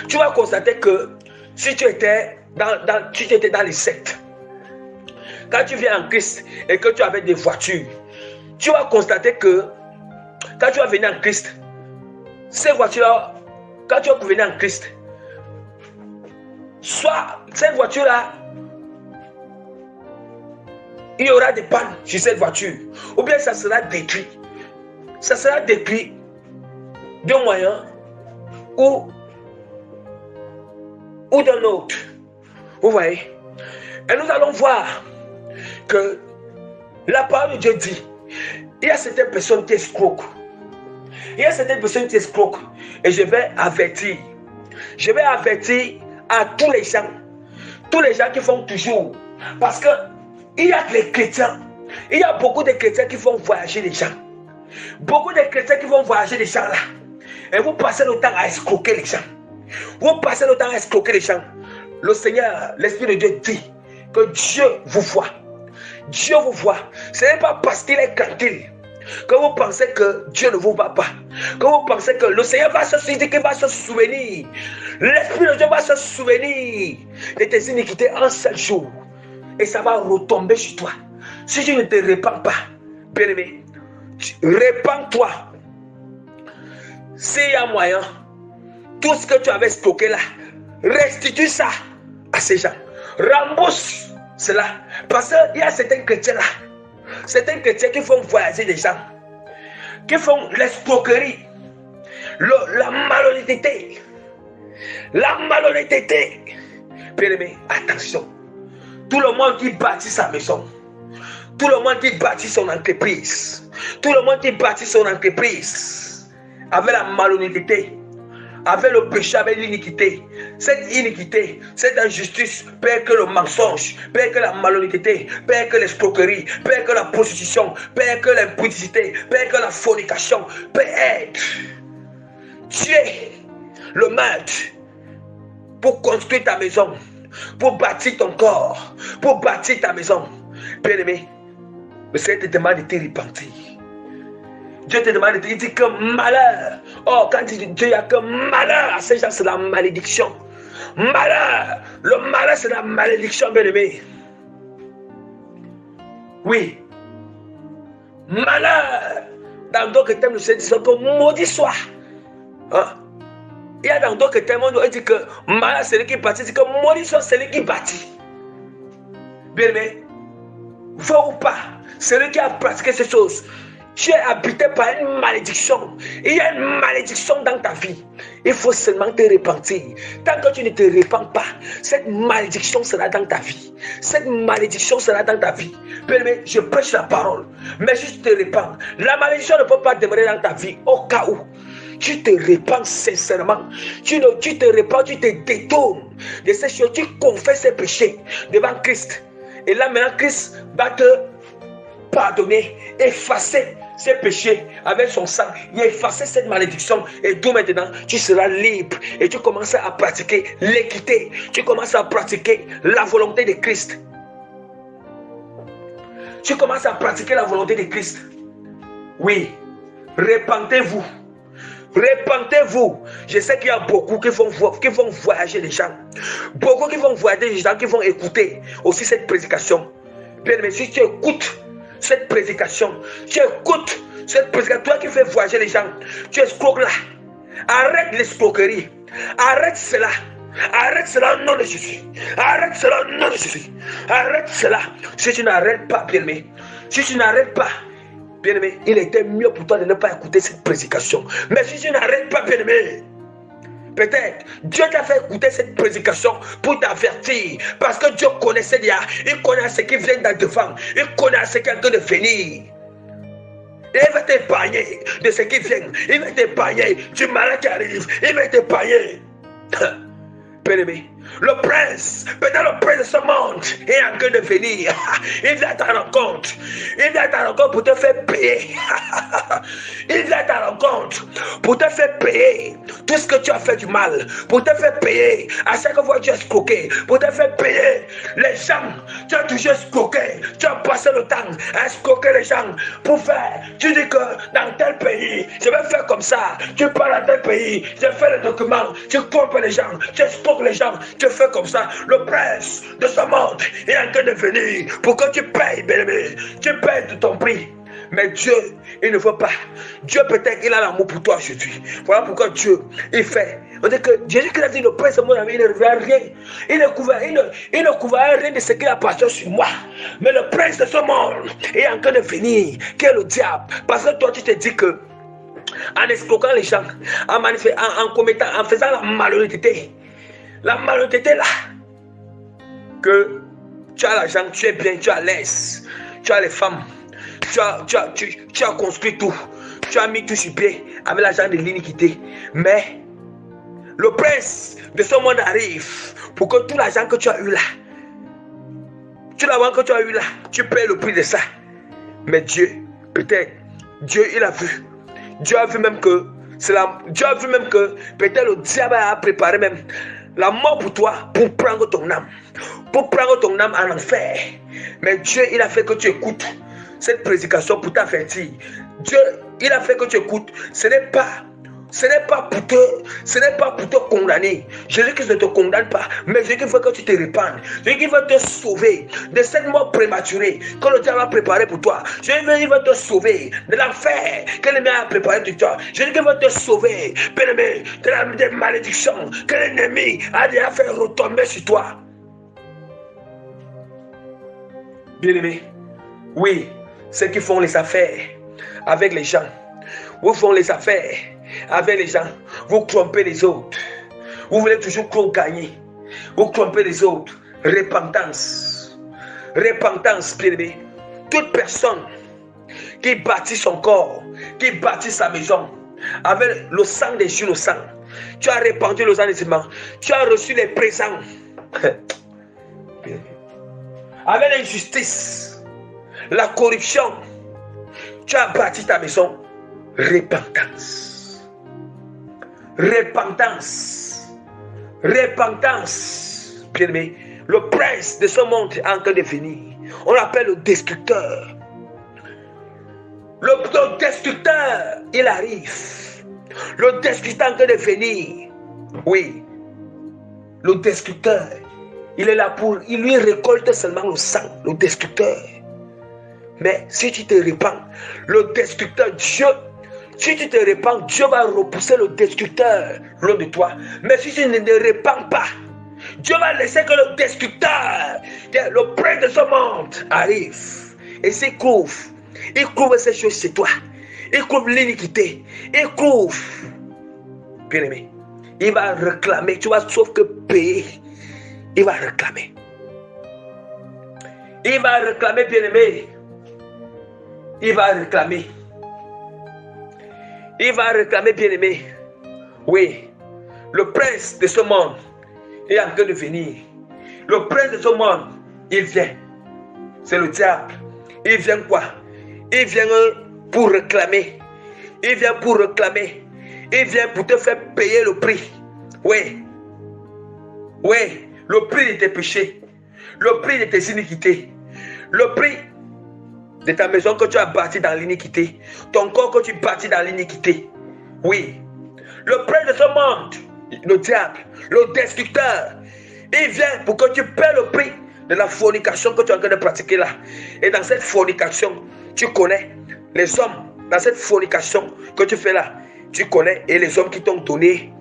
Tu vas constater que si tu étais dans les sectes, quand tu viens en Christ et que tu avais des voitures, tu vas constater que quand tu vas venir en Christ, ces voitures-là, quand tu vas venir en Christ, soit cette voiture-là, il y aura des pannes sur cette voiture, ou bien ça sera détruit. Ça sera détruit d'un moyen ou d'un autre. Vous voyez? Et nous allons voir que la parole de Dieu dit, il y a certaines personnes qui escroquent. Il y a certaines personnes qui escroquent. Et je vais avertir à tous les gens qui font toujours. Parce que il y a les chrétiens. Il y a beaucoup de chrétiens qui font voyager les gens. Beaucoup de chrétiens qui vont voyager les gens là. Et vous passez le temps à escroquer les gens. Vous passez le temps à escroquer les gens. Le Seigneur, l'Esprit de Dieu dit que Dieu vous voit. Dieu vous voit. Ce n'est pas parce qu'il est tranquille que vous pensez que Dieu ne vous voit pas. Que vous pensez que le Seigneur va se souvenir. L'Esprit de Dieu va se souvenir de tes iniquités en 7 jours. Et ça va retomber sur toi. Si tu ne te répands pas, bien-aimé, répands-toi. S'il y a moyen, tout ce que tu avais stocké là, restitue ça à ces gens. Rembourse cela. Parce qu'il y a certains chrétiens là, certains chrétiens qui font voyager les gens, qui font l'escroquerie, la malhonnêteté. La malhonnêteté. Bien-aimé, attention. Tout le monde qui bâtit sa maison, tout le monde qui bâtit son entreprise, tout le monde qui bâtit son entreprise avec la malhonnêteté, avec le péché, avec l'iniquité. Cette iniquité, cette injustice perd que le mensonge, perd que la malhonnêteté, perd que l'escroquerie, perd que la prostitution, perd que l'impudicité, perd que la fornication, perd. Tu es le maître pour construire ta maison, pour bâtir ton corps, pour bâtir ta maison. Bien-aimé, le Seigneur te demande de te repentir. Dieu te demande de te dire, il dit que malheur. Oh, quand il dit Dieu, il n'y a que malheur à ces gens, c'est la malédiction. Malheur. Le malheur, c'est la malédiction, bien-aimé. Oui. Malheur. Dans d'autres termes, le Seigneur dit que maudit soit. Hein? Il y a dans d'autres termes, on dit que malheur, c'est lui qui bâtit. Il dit que maudit soit, c'est lui qui bâtit. Bien-aimé, veux ou pas, c'est lui qui a pratiqué ces choses. Tu es habité par une malédiction. Il y a une malédiction dans ta vie. Il faut seulement te repentir. Tant que tu ne te repens pas, cette malédiction sera dans ta vie. Cette malédiction sera dans ta vie. Bien-aimé, je prêche la parole, mais si tu te repens, la malédiction ne peut pas demeurer dans ta vie. Au cas où tu te repens sincèrement, tu te repens, tu te détournes de ces choses, tu confesses ces péchés devant Christ. Et là maintenant, Christ va te pardonner, effacer ces péchés avec son sang, il a effacé cette malédiction, et d'où maintenant tu seras libre et tu commences à pratiquer l'équité, tu commences à pratiquer la volonté de Christ. Tu commences à pratiquer la volonté de Christ. Oui, repentez-vous. Repentez-vous. Je sais qu'il y a beaucoup qui vont voyager les gens. Beaucoup qui vont voyager les gens, qui vont écouter aussi cette prédication. Bien, mais si tu écoutes cette prédication, toi qui fais voyager les gens, tu escroques là. Arrête l'escroquerie. Arrête cela au nom de Jésus. Arrête cela au nom de Jésus. Arrête cela. Si tu n'arrêtes pas, bien-aimé, bien-aimé, il était mieux pour toi de ne pas écouter cette prédication. Mais si tu n'arrêtes pas, bien-aimé, peut-être Dieu t'a fait écouter cette prédication pour t'avertir. Parce que Dieu connaissait déjà. Il connaît ce qui vient d'en devant. Il connaît ce qui est en train de venir. Et il va t'épargner de ce qui vient. Il va t'épargner du malin qui arrive. Il va t'épargner. Bien-aimé, le prince, peut-être le prince de ce monde est en train de venir. Il vient à ta rencontre. Il vient à ta rencontre pour te faire payer. Il vient à ta rencontre pour te faire payer tout ce que tu as fait du mal. Pour te faire payer à chaque fois que tu as escroqué. Pour te faire payer les gens. Tu as toujours escroqué. Tu as passé le temps à escroquer les gens pour faire. Tu dis que dans tel pays, je vais faire comme ça. Tu parles à tel pays, je fais les documents. Tu trompes les gens. Tu escroques les gens. Tu fais comme ça. Le prince de ce monde est en train de venir pour que tu payes, bien-aimé. Tu payes de ton prix. Mais Dieu, il ne veut pas. Dieu, peut-être, il a l'amour pour toi aujourd'hui. Voilà pourquoi Dieu, il fait. On dit que Jésus-Christ a dit, le prince de mon ami, il ne revient rien. Il ne couvrait rien de ce qu'il a passé sur moi. Mais le prince de ce monde est en train de venir, qui est le diable. Parce que toi, tu te dis que, en escroquant les gens, en faisant la malhonnêteté là, que tu as l'argent, tu es bien, tu as l'aise, tu as les femmes, tu as construit tout, tu as mis tout sur pied avec l'argent de l'iniquité. Mais le prince de ce monde arrive pour que tout l'argent que tu as eu là, tu payes le prix de ça. Mais Dieu, peut-être, Dieu il a vu. Dieu a vu même que peut-être le diable a préparé même la mort pour toi, pour prendre ton âme en enfer. Mais Dieu, il a fait que tu écoutes cette prédication pour t'avertir. Dieu, il a fait que tu écoutes. Ce n'est pas pour te condamner. Jésus-Christ ne te condamne pas, mais Jésus-Christ veut que tu te répandes. Jésus-Christ veut te sauver de cette mort prématurée que le diable a préparée pour toi. Jésus-Christ veut te sauver de l'enfer que l'ennemi a préparé pour toi. Jésus-Christ veut te sauver, bien-aimé, des malédictions que l'ennemi a déjà fait retomber sur toi. Bien-aimé, oui, ceux qui font les affaires avec les gens, vous font les affaires avec les gens, vous trompez les autres. Vous voulez toujours gagner. Vous trompez les autres. Repentance, bien-aimé. Toute personne qui bâtit son corps, qui bâtit sa maison avec le sang des innocents, tu as répandu le sang des innocents, tu as reçu les présents. Avec l'injustice, la corruption, tu as bâti ta maison. Repentance, bien-aimé. Le prince de ce monde est en train de venir. On l'appelle le destructeur. Le destructeur, il arrive. Le destructeur est en train de venir. Oui. Le destructeur, il est là il lui récolte seulement le sang, le destructeur. Mais si tu te répands, le destructeur, Dieu, si tu te répands, Dieu va repousser le destructeur loin de toi. Mais si tu ne te répands pas, Dieu va laisser que le destructeur, le prince de ce monde, arrive. Et s'il couvre ces choses chez toi. Il couvre l'iniquité. Il couvre. Bien-aimé, il va réclamer. Tu vas sauf que payer. Il va réclamer. Il va réclamer, bien-aimé. Il va réclamer. Il va réclamer, bien-aimé. Oui, le prince de ce monde est en train de venir. Le prince de ce monde, il vient. C'est le diable. Il vient quoi? Il vient pour réclamer. Il vient pour réclamer. Il vient pour te faire payer le prix. Oui. Oui, le prix de tes péchés. Le prix de tes iniquités. Le prix de ta maison que tu as bâtie dans l'iniquité. Ton corps que tu bâtis dans l'iniquité. Oui. Le prince de ce monde, le diable, le destructeur, il vient pour que tu paies le prix de la fornication que tu es en train de pratiquer là. Et dans cette fornication, tu connais les hommes. Dans cette fornication que tu fais là, tu connais et les hommes qui t'ont donné.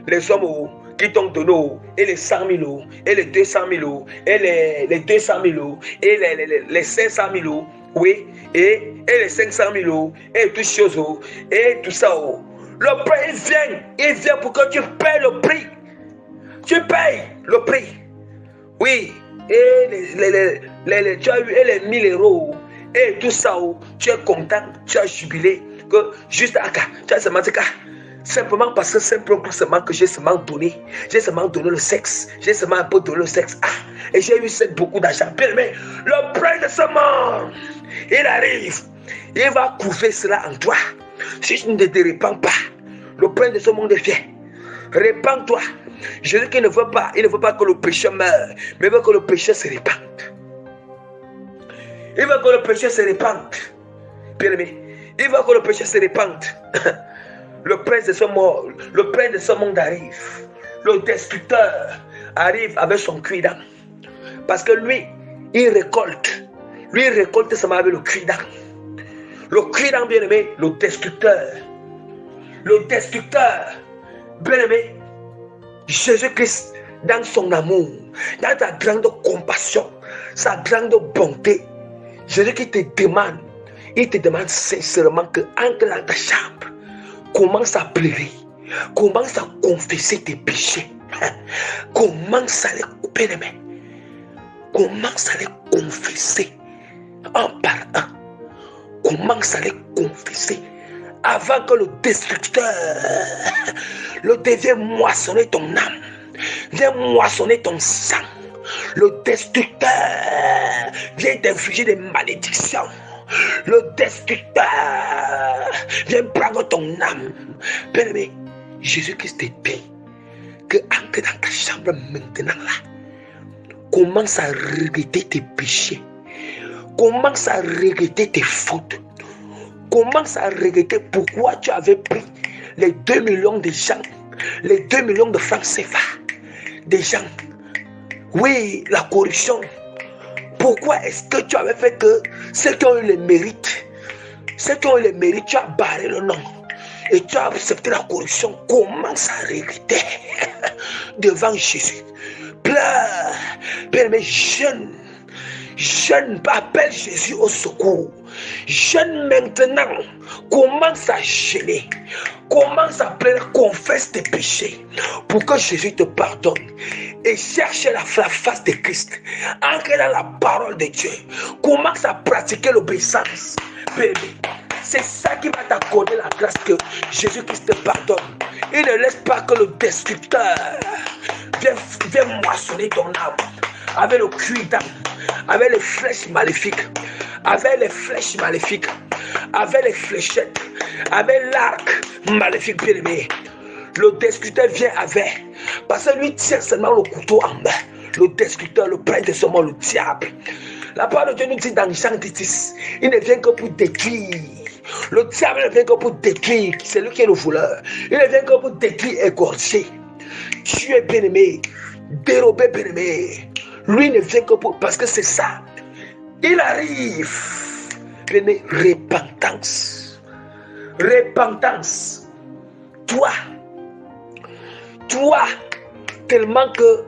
Les hommes qui t'ont donné et les 100 000 euros, et les 200 000 euros, et les 200 000 euros, et les 500 000 euros. Oui, et les 500 000 euros, et toutes choses, et tout ça. Le prix, il vient pour que tu payes le prix. Tu payes le prix. Oui, et tu as eu les 1000 euros, Et tout ça, tu es content, tu as jubilé, que juste à tu as seulement dit simplement parce que simplement que j'ai seulement donné le sexe, j'ai seulement un peu donné le sexe, et j'ai eu beaucoup d'argent. Mais le prince de ce monde, il arrive, il va couver cela en toi. Si tu ne te répands pas, le prince de ce monde vient. Répands-toi. Jésus qui ne veut pas, il ne veut pas que le péché meure, mais il veut que le péché se répande. Il veut que le péché se répande. Bien-aimé, il veut que le péché se répande. Le prince de ce monde arrive. Le destructeur arrive avec son cuidant. Parce que lui, il récolte. Lui, il récolte seulement avec le cuidant. Le cuidant, bien-aimé, le destructeur. Le destructeur, bien-aimé, Jésus-Christ, dans son amour, dans sa grande compassion, sa grande bonté, Jésus qui te demande, il te demande sincèrement que entre dans ta chambre, commence à pleurer, commence à confesser tes péchés, commence à les couper les mains, commence à les confesser un par un, commence à les confesser avant que le destructeur vienne moissonner ton âme, vienne moissonner ton sang. Le destructeur vient t'infliger des malédictions. Le destructeur vient prendre ton âme. Bien-aimé, Jésus-Christ te dit que entre dans ta chambre maintenant là, commence à regretter tes péchés, commence à regretter tes fautes, commence à regretter pourquoi tu avais pris les 2 millions de gens, les 2 millions de francs CFA des gens. Oui, la corruption. Pourquoi est-ce que tu avais fait que ceux qui ont eu les mérites, tu as barré le nom et tu as accepté la corruption? Commence à regretter devant Jésus. Pleure, bien-aimé, jeûne, appelle Jésus au secours. Jeûne maintenant, commence à jeûner, commence à pleurer, confesse tes péchés pour que Jésus te pardonne. Et cherche la face de Christ, ancre dans la parole de Dieu, commence à pratiquer l'obéissance. Bébé, c'est ça qui va t'accorder la grâce que Jésus-Christ te pardonne. Il ne laisse pas que le destructeur vienne moissonner ton âme avec le cuir-dent, avec les flèches maléfiques, avec les fléchettes, avec l'arc maléfique, bien aimé. Le destructeur vient avec, parce que lui tient seulement le couteau en main. Le destructeur, le prince de ce monde, le diable. La parole de Dieu nous dit dans Jean 10, il ne vient que pour détruire. Le diable ne vient que pour détruire. C'est lui qui est le voleur. Il ne vient que pour détruire, égorger. Tu es bien-aimé, dérobé, bien-aimé. Lui ne vient que pour... Parce que c'est ça. Il arrive. Bien-aimé, repentance. Repentance. Toi, tellement que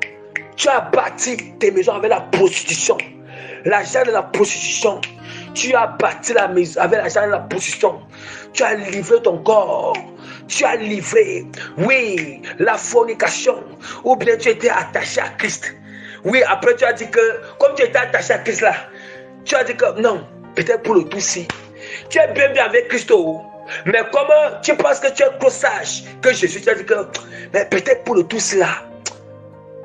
tu as bâti tes maisons avec la prostitution, l'argent de la prostitution, tu as bâti la maison avec l'argent de la prostitution, tu as livré ton corps, tu as livré, oui, la fornication, ou bien tu étais attaché à Christ. Oui, après tu as dit que, comme tu étais attaché à Christ là, tu as dit que non, peut-être pour le tout si, tu es bien avec Christ. Mais comment tu penses que tu es trop sage que Jésus t'a dit que, mais peut-être pour le tout cela,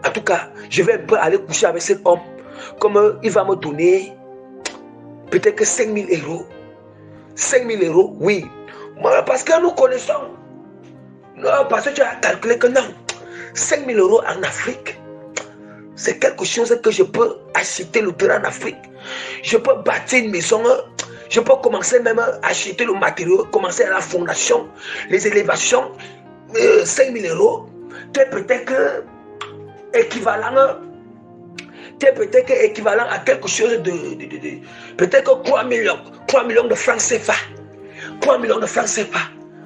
en tout cas, je vais aller coucher avec cet homme, comme il va me donner peut-être que 5 000 euros. 5 000 euros, oui. Moi, parce que nous connaissons. Non, parce que tu as calculé que non. 5 000 euros en Afrique, c'est quelque chose que je peux acheter le terrain en Afrique. Je peux bâtir une maison. Je peux commencer même à acheter le matériau, commencer à la fondation, les élévations, 5 000 euros. Tu es peut-être que équivalent à quelque chose de peut-être que 3 millions de francs CFA. 3 millions de francs CFA.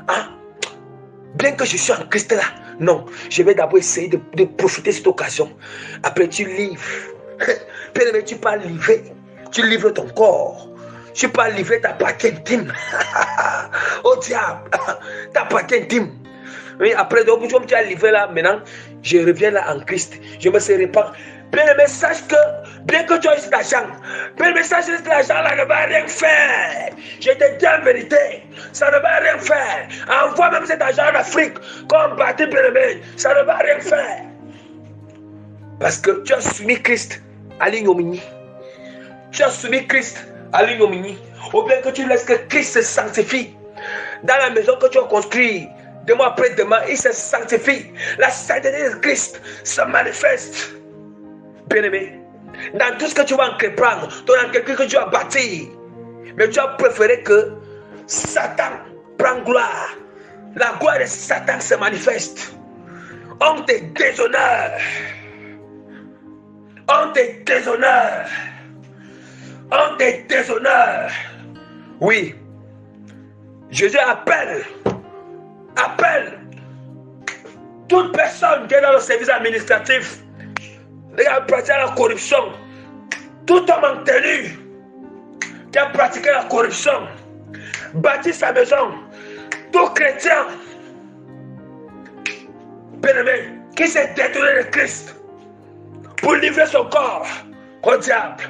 Hein? Bien que je suis en Christ là, non, je vais d'abord essayer de profiter de cette occasion. Après, tu livres. Bien-aimé, tu peux livrer. Tu livres ton corps. Tu peux livrer ta partie intime. Au diable, ta partie intime. Oui, après, donc, tu as livré là, maintenant, je reviens là en Christ. Je me suis répandu. Bien-aimé, sache que, bien que tu aies cet argent, bien-aimé, sache que cet argent-là ne va rien faire. Je te dis en vérité, ça ne va rien faire. Envoie même cet argent en Afrique, comme bâti, bien-aimé, ça ne va rien faire. Parce que tu as soumis Christ à l'ignominie. Tu as soumis Christ à l'ignominie. Ou bien que tu laisses que Christ se sanctifie. Dans la maison que tu as construite, demain après demain, il se sanctifie. La sainteté de Christ se manifeste. Bien-aimé, dans tout ce que tu vas entreprendre, dans quelque chose que tu as bâti, mais tu as préféré que Satan prenne gloire. La gloire de Satan se manifeste. On te déshonore. On te déshonore. On te déshonore. Oui. Jésus appelle toute personne qui est dans le service administratif, qui a pratiqué la corruption, tout homme en tenue qui a pratiqué la corruption, bâti sa maison, tout chrétien, bien-aimé, qui s'est détourné de Christ pour livrer son corps au diable.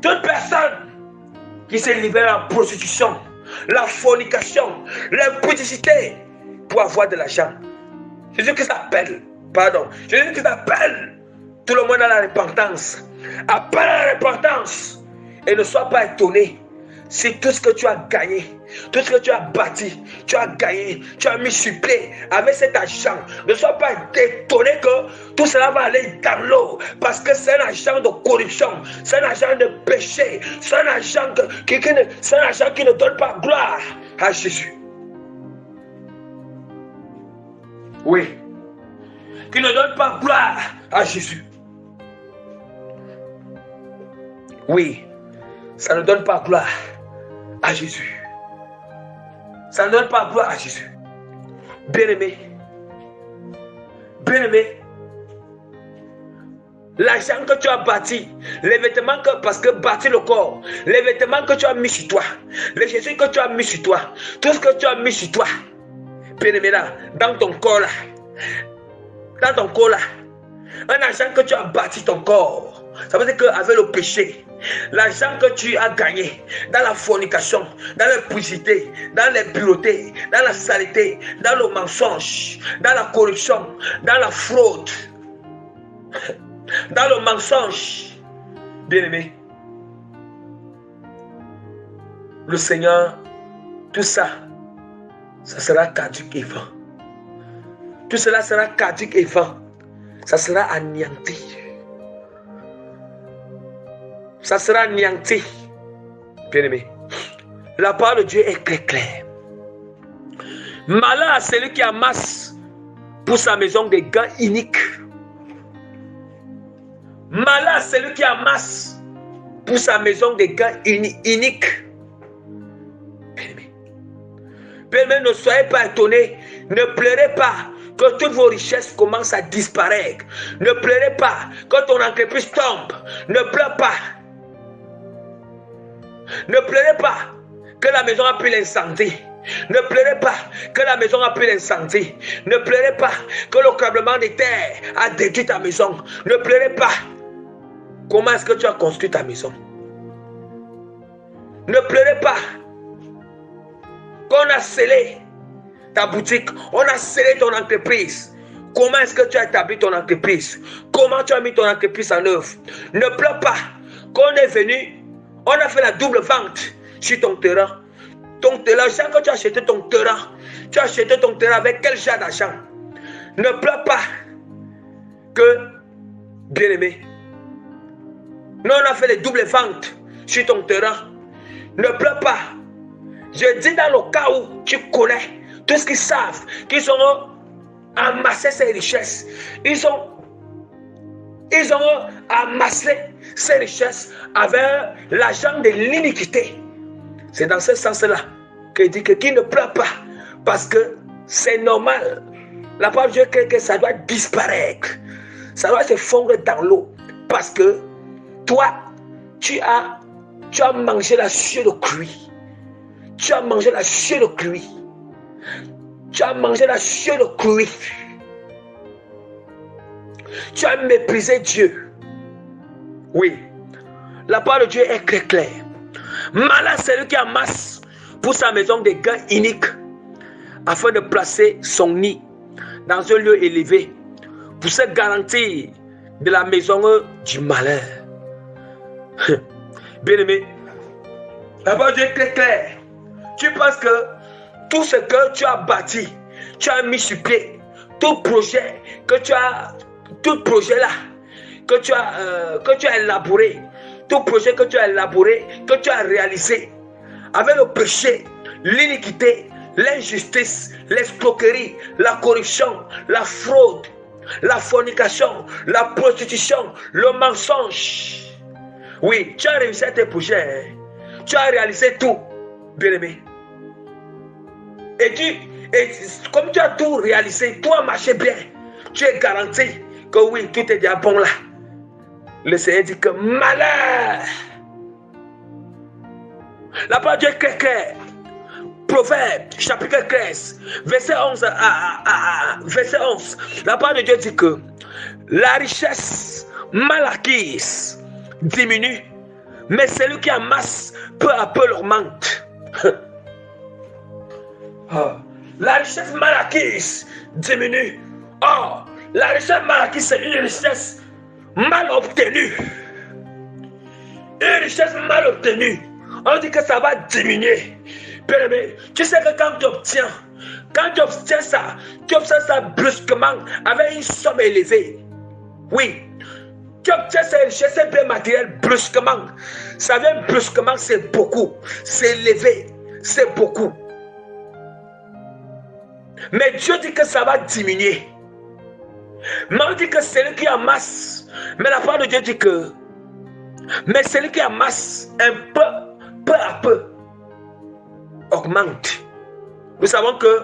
Toute personne qui s'est livrée à la prostitution, la fornication, l'impudicité pour avoir de l'argent. Jésus-Christ appelle, Jésus-Christ appelle tout le monde à la repentance. Appelle à la repentance et ne sois pas étonné si tout ce que tu as gagné, tout ce que tu as bâti, tu as gagné, tu as mis sur pied avec cet argent. Ne sois pas étonné que tout cela va aller dans l'eau parce que c'est un argent de corruption, c'est un argent de péché, c'est un argent qui ne donne pas gloire à Jésus. Oui, qui ne donne pas gloire à Jésus. Oui, ça ne donne pas gloire à Jésus. Ça ne donne pas gloire à Jésus. Bien-aimé, l'argent que tu as bâti, les vêtements parce que bâti le corps, les vêtements que tu as mis sur toi, les Jésus que tu as mis sur toi, tout ce que tu as mis sur toi, bien-aimé là, dans ton corps là, un argent que tu as bâti ton corps, ça veut dire qu'avec le péché, l'argent que tu as gagné dans la fornication, dans l'impudicité, dans l'impureté, dans la saleté, dans le mensonge, dans la corruption, dans la fraude, dans le mensonge, bien-aimé, le Seigneur, tout ça, ça sera caduc et vain. Tout cela sera caduc et vain. Ça sera anéanti. Ça sera anéanti. Bien-aimé, la parole de Dieu est très claire. Malheur à celui qui amasse pour sa maison des gains iniques. Malheur à celui qui amasse pour sa maison des gains iniques. Bien-aimé, ne soyez pas étonnés. Ne pleurez pas que toutes vos richesses commencent à disparaître. Ne pleurez pas quand ton entreprise tombe. Ne pleure pas. Ne pleurez pas que la maison a pris l'incendie. Ne pleurez pas que la maison a pris l'incendie. Ne pleurez pas que le tremblement de terre a détruit ta maison. Ne pleurez pas. Comment est-ce que tu as construit ta maison? Ne pleurez pas qu'on a scellé ta boutique, on a scellé ton entreprise. Comment est-ce que tu as établi ton entreprise? Comment tu as mis ton entreprise en œuvre? Ne pleure pas qu'on est venu, on a fait la double vente sur ton terrain. L'argent que tu as acheté ton terrain, tu as acheté ton terrain avec quel genre d'argent? Ne pleure pas que, bien-aimé, nous on a fait les doubles ventes sur ton terrain. Ne pleure pas. Je dis dans le cas où tu connais tout ce qu'ils savent, qu'ils ont amassé ces richesses. Ils ont amassé ces richesses avec l'argent de l'iniquité. C'est dans ce sens-là que dit que qui ne pleure pas, parce que c'est normal. La parole de Dieu dit que ça doit disparaître. Ça doit se fondre dans l'eau. Parce que toi, tu as mangé la sueur de cuit. Tu as mangé la sueur de cuit. Tu as mangé la sueur de cuit. Tu as méprisé Dieu. Oui. La parole de Dieu est très claire. Malin, c'est lui qui amasse pour sa maison des gains uniques afin de placer son nid dans un lieu élevé pour se garantir de la maison du malheur. Bien-aimé, la parole de Dieu est très claire. Tu penses que tout ce que tu as bâti, tu as mis sur pied, tout projet là, que tu as élaboré, tout projet que tu as élaboré, que tu as réalisé, avec le péché, l'iniquité, l'injustice, l'escroquerie, la corruption, la fraude, la fornication, la prostitution, le mensonge. Oui, tu as réussi tes projets, hein? Tu as réalisé tout, bien-aimé. Et comme tu as tout réalisé, tout a marché bien, tu es garanti que oui, tout est déjà bon là. Le Seigneur dit que malheur. La parole de Dieu est très claire. Proverbe, chapitre 13, verset 11 verset 11. La parole de Dieu dit que la richesse mal acquise diminue, mais celui qui amasse peu à peu l'augmente. La richesse mal acquise diminue. Or, la richesse mal acquise, c'est une richesse mal obtenue. Une richesse mal obtenue, on dit que ça va diminuer. Bien-aimé, tu sais que quand tu obtiens ça, tu obtiens ça brusquement avec une somme élevée. Oui, tu obtiens ces richesses, ces biens matériels brusquement. Ça vient brusquement, c'est beaucoup. C'est élevé, c'est beaucoup. Mais Dieu dit que ça va diminuer. Mais on dit que c'est lui qui amasse. Mais la parole de Dieu dit que mais celui qui amasse un peu à peu, augmente. Nous savons que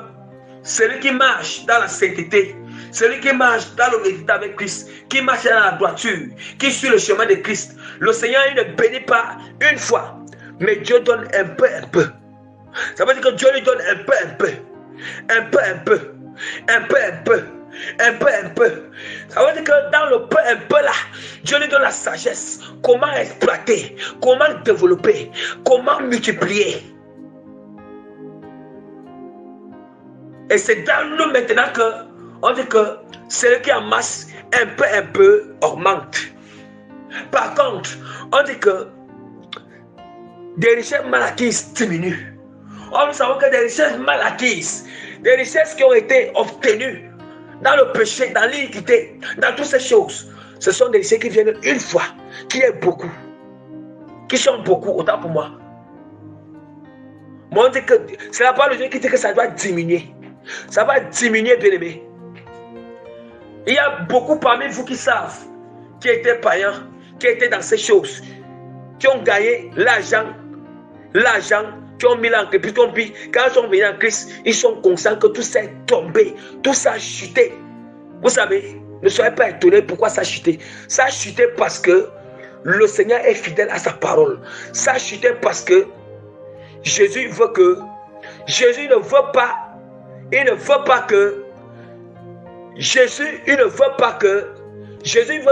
celui qui marche dans la sainteté, celui qui marche dans l'honnêteté avec Christ, qui marche dans la droiture, qui suit le chemin de Christ, le Seigneur il ne bénit pas une fois, mais Dieu donne un peu. Ça veut dire que Dieu lui donne un peu. Ça veut dire que dans le peu là, Dieu lui donne la sagesse. Comment exploiter, comment développer, comment multiplier. Et c'est dans nous maintenant que on dit que celui qui amasse un peu augmente. Par contre, on dit que des richesses mal acquises diminuent. Nous savons que des richesses mal acquises, des richesses qui ont été obtenues dans le péché, dans l'iniquité, dans toutes ces choses, ce sont des richesses qui viennent une fois, qui est beaucoup, qui sont beaucoup, autant pour moi. Moi, on dit que c'est la parole de Dieu qui dit que ça doit diminuer. Ça va diminuer, bien-aimé. Il y a beaucoup parmi vous qui savent, qui étaient païens, qui étaient dans ces choses, qui ont gagné l'argent, qui ont mis l'entreprise, quand ils sont venus en Christ, ils sont conscients que tout ça est tombé, tout ça a chuté. Vous savez, ne soyez pas étonnés pourquoi ça a chuté. Ça a chuté parce que le Seigneur est fidèle à sa parole. Ça a chuté parce que Jésus ne veut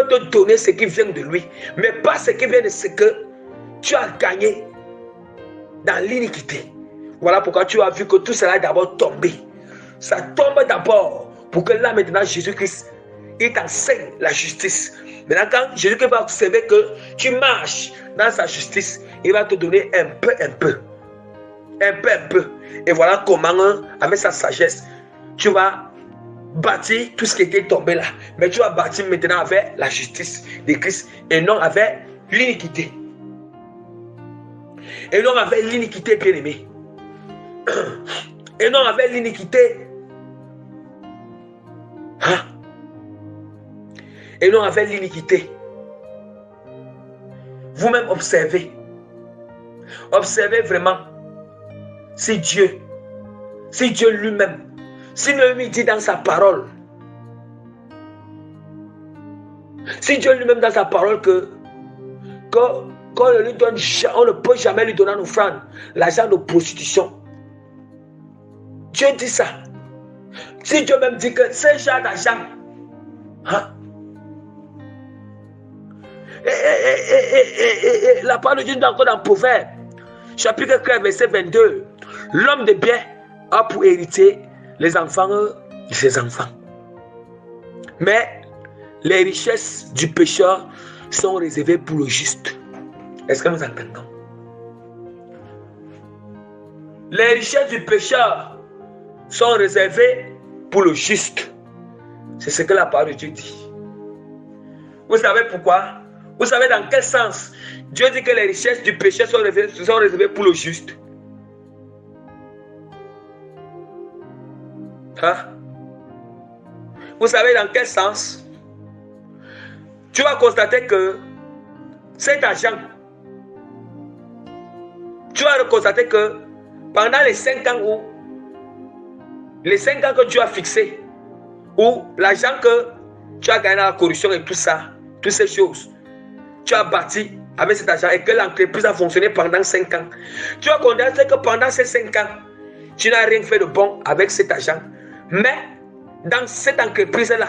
te donner ce qui vient de lui, mais pas ce qui vient de ce que tu as gagné dans l'iniquité. Voilà pourquoi tu as vu que tout cela est d'abord tombé. Ça tombe d'abord pour que là maintenant Jésus-Christ, il t'enseigne la justice. Maintenant quand Jésus-Christ va observer que tu marches dans sa justice, il va te donner un peu. Et voilà comment avec sa sagesse, tu vas bâtir tout ce qui était tombé là. Mais tu vas bâtir maintenant avec la justice de Christ et non avec l'iniquité. Et non avec l'iniquité, bien-aimé. Et non avec l'iniquité. Et non avec l'iniquité. Vous-même observez. Observez vraiment. Si Dieu lui-même, si lui dit dans sa parole, si Dieu lui-même dans sa parole qu'on ne peut jamais lui donner en offrande l'argent de prostitution. Dieu dit ça. Si Dieu même dit que ce genre d'argent, Et la parole de Dieu dit encore dans Proverbe, chapitre 4, verset 22. L'homme de bien a pour hériter les enfants de ses enfants. Mais les richesses du pécheur sont réservées pour le juste. Est-ce que nous entendons? Les richesses du pécheur sont réservées pour le juste. C'est ce que la parole de Dieu dit. Vous savez pourquoi? Vous savez dans quel sens Dieu dit que les richesses du péché sont réservées pour le juste? Hein? Vous savez dans quel sens? Tu vas constater que cet argent, tu vas constater que pendant les 5 ans que tu as fixé, ou l'argent que tu as gagné dans la corruption et tout ça, toutes ces choses, tu as bâti avec cet argent et que l'entreprise a fonctionné pendant 5 ans. Tu vas constater que pendant ces 5 ans, tu n'as rien fait de bon avec cet argent. Mais dans cette entreprise-là,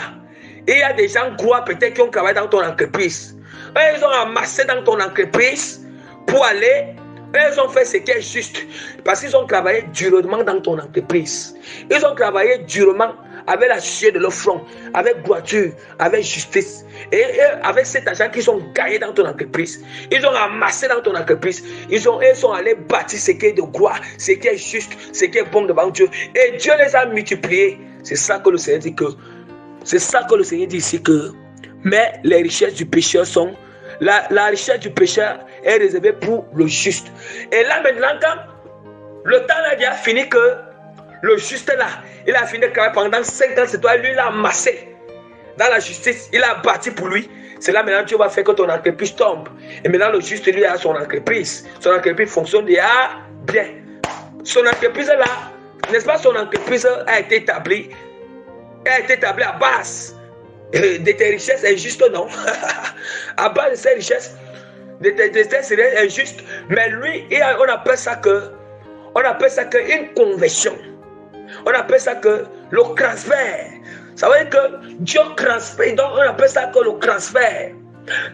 il y a des gens gros peut-être qui ont travaillé dans ton entreprise. Ils ont amassé dans ton entreprise pour aller. Ils ont fait ce qui est juste parce qu'ils ont travaillé durement dans ton entreprise. Ils ont travaillé durement avec la sueur de leur front, avec droiture, avec justice. Et avec cet argent qu'ils ont gagné dans ton entreprise, ils ont amassé dans ton entreprise. Ils sont allés bâtir ce qui est de gloire, ce qui est juste, ce qui est bon devant Dieu. Et Dieu les a multipliés. C'est ça que le Seigneur dit ici que mais les richesses du pécheur sont la richesse du pécheur est réservée pour le juste. Et là maintenant, quand le temps a déjà fini, que le juste là, il a fini de travailler pendant 5 ans, c'est toi, lui il a amassé dans la justice, il a bâti pour lui. C'est là maintenant Dieu va faire que ton entreprise tombe. Et maintenant le juste lui a son entreprise. Son entreprise fonctionne déjà bien. Son entreprise là, n'est-ce pas, son entreprise a été établie à base de tes richesses injustes, non? À base de ces richesses, de tes richesses injustes. Mais lui, on appelle ça que une conversion. On appelle ça que le transfert. Ça veut dire que Dieu transfère. Donc on appelle ça que le transfert.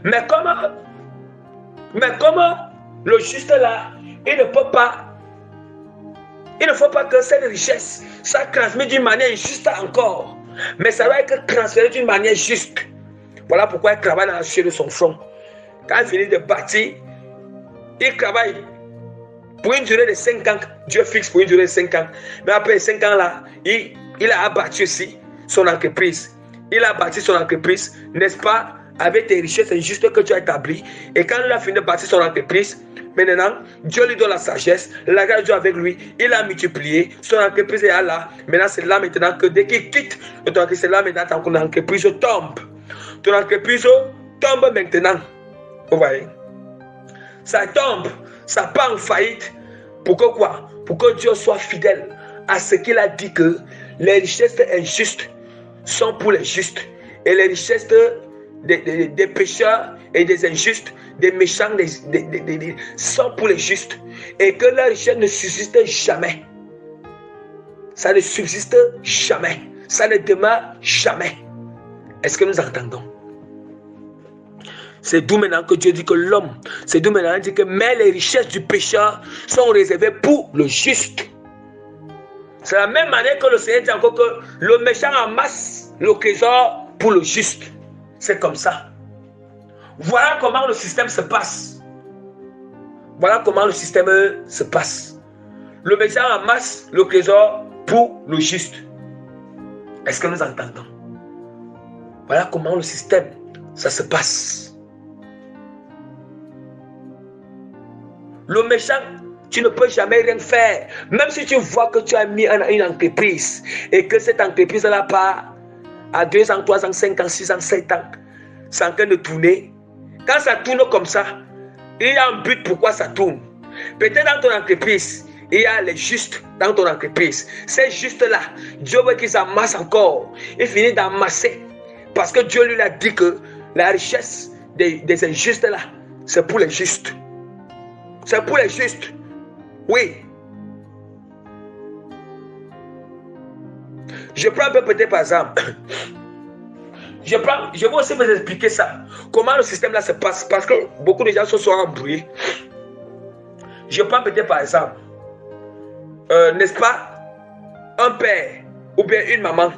Mais comment le juste là, il ne faut pas que cette richesse soit transmise d'une manière injuste encore. Mais ça doit être transféré d'une manière juste. Voilà pourquoi il travaille dans la sueur de son front. Quand il finit de bâtir, il travaille pour une durée de 5 ans. Dieu fixe pour une durée de 5 ans. Mais après 5 ans là, il a bâti aussi son entreprise. Il a bâti son entreprise, n'est-ce pas, avec tes richesses injustes que tu as établies. Et quand il a fini de bâtir son entreprise, maintenant, Dieu lui donne la sagesse, la grâce de Dieu avec lui, il a multiplié, son entreprise est là. Maintenant, c'est là maintenant que dès qu'il quitte ton entreprise, c'est là maintenant que ton entreprise tombe. Ton entreprise tombe maintenant. Vous voyez? Ça tombe, ça part en faillite. Pourquoi quoi? Pour que Dieu soit fidèle à ce qu'il a dit, que les richesses injustes sont pour les justes. Et les richesses des pécheurs et des injustes, des méchants, sont pour les justes. Et que la richesse ne subsiste jamais. Ça ne subsiste jamais. Ça ne demeure jamais. Est-ce que nous entendons? C'est d'où maintenant que Dieu dit que l'homme, c'est d'où maintenant qu'il dit que mais les richesses du pécheur sont réservées pour le juste. C'est la même manière que le Seigneur dit encore que le méchant amasse le trésor pour le juste. C'est comme ça. Voilà comment le système se passe. Voilà comment le système se passe. Le méchant amasse le trésor pour le juste. Est-ce que nous entendons? Voilà comment le système, ça se passe. Le méchant, tu ne peux jamais rien faire. Même si tu vois que tu as mis une entreprise et que cette entreprise-là part à 2 ans, 3 ans, 5 ans, 6 ans, 7 ans, c'est en train de tourner. Quand ça tourne comme ça, il y a un but pourquoi ça tourne. Peut-être dans ton entreprise, il y a les justes dans ton entreprise. Ces justes-là, Dieu veut qu'ils amassent encore. Il finit d'amasser. Parce que Dieu lui a dit que la richesse des injustes-là, c'est pour les justes. C'est pour les justes. Oui. Je prends un peu peut-être par exemple. Je vais aussi vous expliquer ça. Comment le système là se passe. Parce que beaucoup de gens se sont embrouillés. Je prends peut-être par exemple, n'est-ce pas, un père ou bien une maman.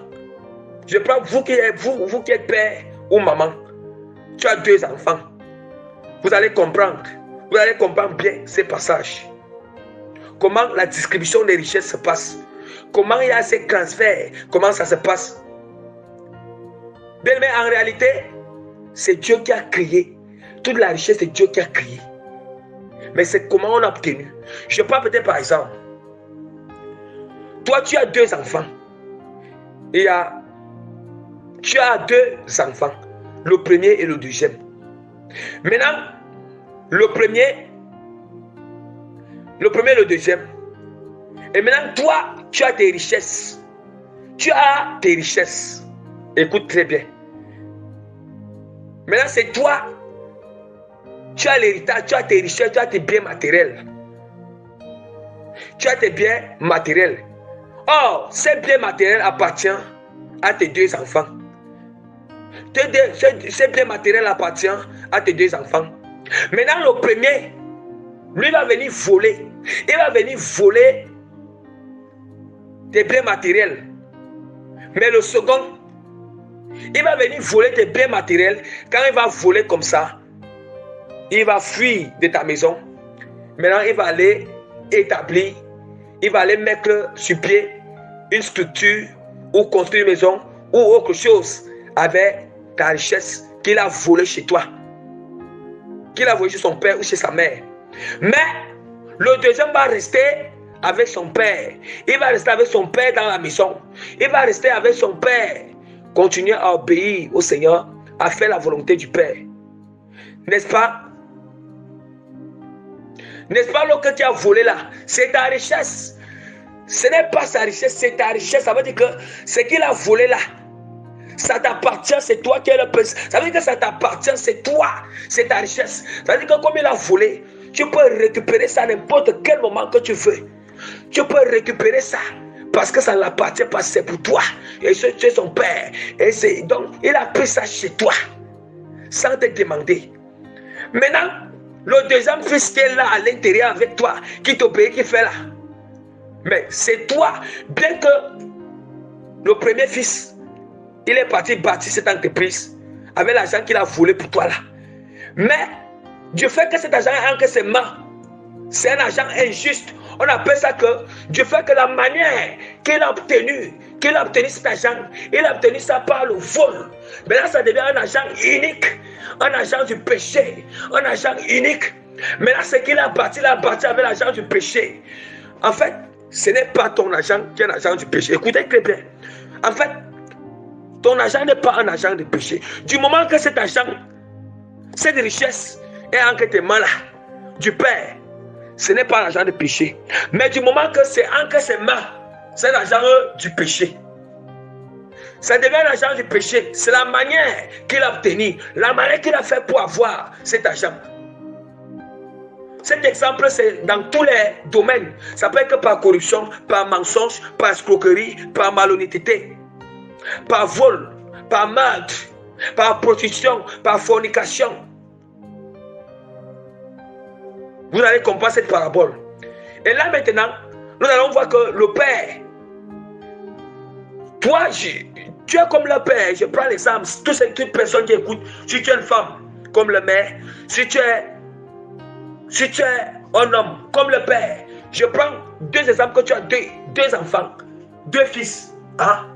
Je prends vous qui êtes père ou maman. Tu as 2 enfants. Vous allez comprendre bien ces passages. Comment la distribution des richesses se passe. Comment il y a ces transferts. Comment ça se passe. Mais en réalité, c'est Dieu qui a créé. Toute la richesse, c'est Dieu qui a créé. Mais c'est comment on a obtenu. Je prends peut-être par exemple. Toi, tu as 2 enfants. Tu as 2 enfants. Le premier et le deuxième. Maintenant, le premier et le deuxième. Et maintenant, toi, tu as tes richesses. Écoute très bien. Maintenant, c'est toi. Tu as l'héritage, tu as tes richesses, tu as tes biens matériels. Or, ces biens matériels appartiennent à tes 2 enfants. Ces biens matériels appartiennent à tes 2 enfants. Maintenant, le premier, lui va venir voler. Il va venir voler tes biens matériels. Mais le second, il va venir voler tes biens matériels. Quand il va voler comme ça, il va fuir de ta maison. Maintenant, il va aller établir, il va aller mettre sur pied une structure ou construire une maison ou autre chose avec ta richesse qu'il a volée chez toi, qu'il a volée chez son père ou chez sa mère. Mais le deuxième va rester avec son père. Il va rester avec son père dans la maison. Il va rester avec son père, continuer à obéir au Seigneur, à faire la volonté du Père. N'est-ce pas? N'est-ce pas, lorsque tu as volé là, c'est ta richesse. Ce n'est pas sa richesse, c'est ta richesse. Ça veut dire que ce qu'il a volé là, ça t'appartient, c'est toi qui es le plus. Ça veut dire que ça t'appartient, c'est toi, c'est ta richesse. Ça veut dire que comme il a volé, tu peux récupérer ça à n'importe quel moment que tu veux. Tu peux récupérer ça parce que ça ne l'appartient pas, c'est pour toi. Et tu es son père. Et donc, il a pris ça chez toi sans te demander. Maintenant, le deuxième fils qui est là à l'intérieur avec toi, qui t'obéit, qui fait là. Mais c'est toi, bien que le premier fils, il est parti bâtir cette entreprise avec l'argent qu'il a volé pour toi là. Mais Dieu fait que cet argent est entre ses mains. C'est un argent injuste. On appelle ça que Dieu fait que la manière qu'il a obtenu cet argent, il a obtenu ça par le vol. Maintenant, ça devient un argent unique, un argent du péché, un argent unique. Maintenant, ce qu'il a bâti avec l'argent du péché. En fait, ce n'est pas ton argent qui est un argent du péché. Écoutez très bien. En fait, ton argent n'est pas un argent de péché. Du moment que cet argent, cette richesse est entre tes mains là, du Père, ce n'est pas l'argent de péché. Mais du moment que c'est entre ses mains, c'est l'argent du péché. Ça devient l'argent du péché. C'est la manière qu'il a obtenu, la manière qu'il a fait pour avoir cet argent. Cet exemple, c'est dans tous les domaines. Ça peut être par corruption, par mensonge, par escroquerie, par malhonnêteté, par vol, par meurtre, par prostitution, par fornication. Vous allez comprendre cette parabole. Et là maintenant, nous allons voir que le Père, toi, tu es comme le Père. Je prends l'exemple, toute personne qui écoute, si tu es une femme, comme le mère, si tu es un homme, comme le Père. Je prends 2 exemples, que tu as deux enfants, 2 fils. Hein?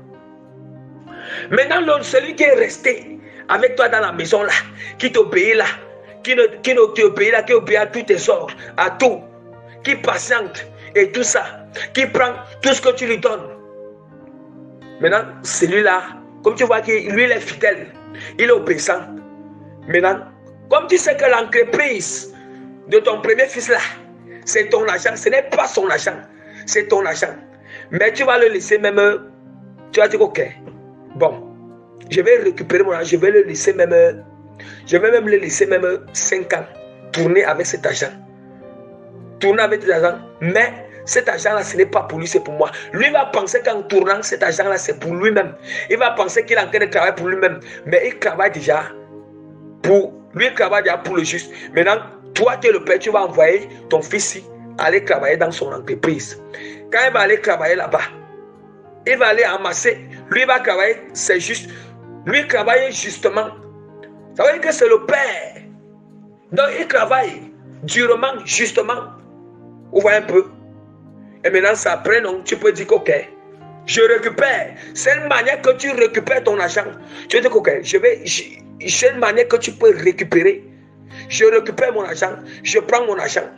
Maintenant, celui qui est resté avec toi dans la maison là, qui t'obéit là, qui ne t'obéit là, qui obéit à tous tes ordres, à tout, qui patiente et tout ça, qui prend tout ce que tu lui donnes. Maintenant, celui-là, comme tu vois qu'il lui il est fidèle, il est obéissant. Maintenant, comme tu sais que l'entreprise de ton premier fils là, c'est ton argent, ce n'est pas son argent, c'est ton argent. Mais tu vas le laisser même, tu vas dire ok, bon, je vais récupérer mon argent, je vais le laisser même, je vais même le laisser même 5 ans, tourner avec cet argent. Tourner avec cet argent, mais cet argent-là, ce n'est pas pour lui, c'est pour moi. Lui va penser qu'en tournant cet argent-là, c'est pour lui-même. Il va penser qu'il est en train de travailler pour lui-même. Mais il travaille déjà pour lui, il travaille déjà pour le juste. Maintenant, toi, tu es le père, tu vas envoyer ton fils aller travailler dans son entreprise. Quand il va aller travailler là-bas, il va aller amasser. Lui, il va travailler, c'est juste. Lui, il travaille justement. Ça veut dire que c'est le père. Donc, il travaille durement, justement. Vous voyez un peu. Et maintenant, ça après, donc, tu peux dire que, ok, je récupère. C'est une manière que tu récupères ton argent. Tu dis que, ok, c'est une manière que tu peux récupérer. Je récupère mon argent. Je prends mon argent.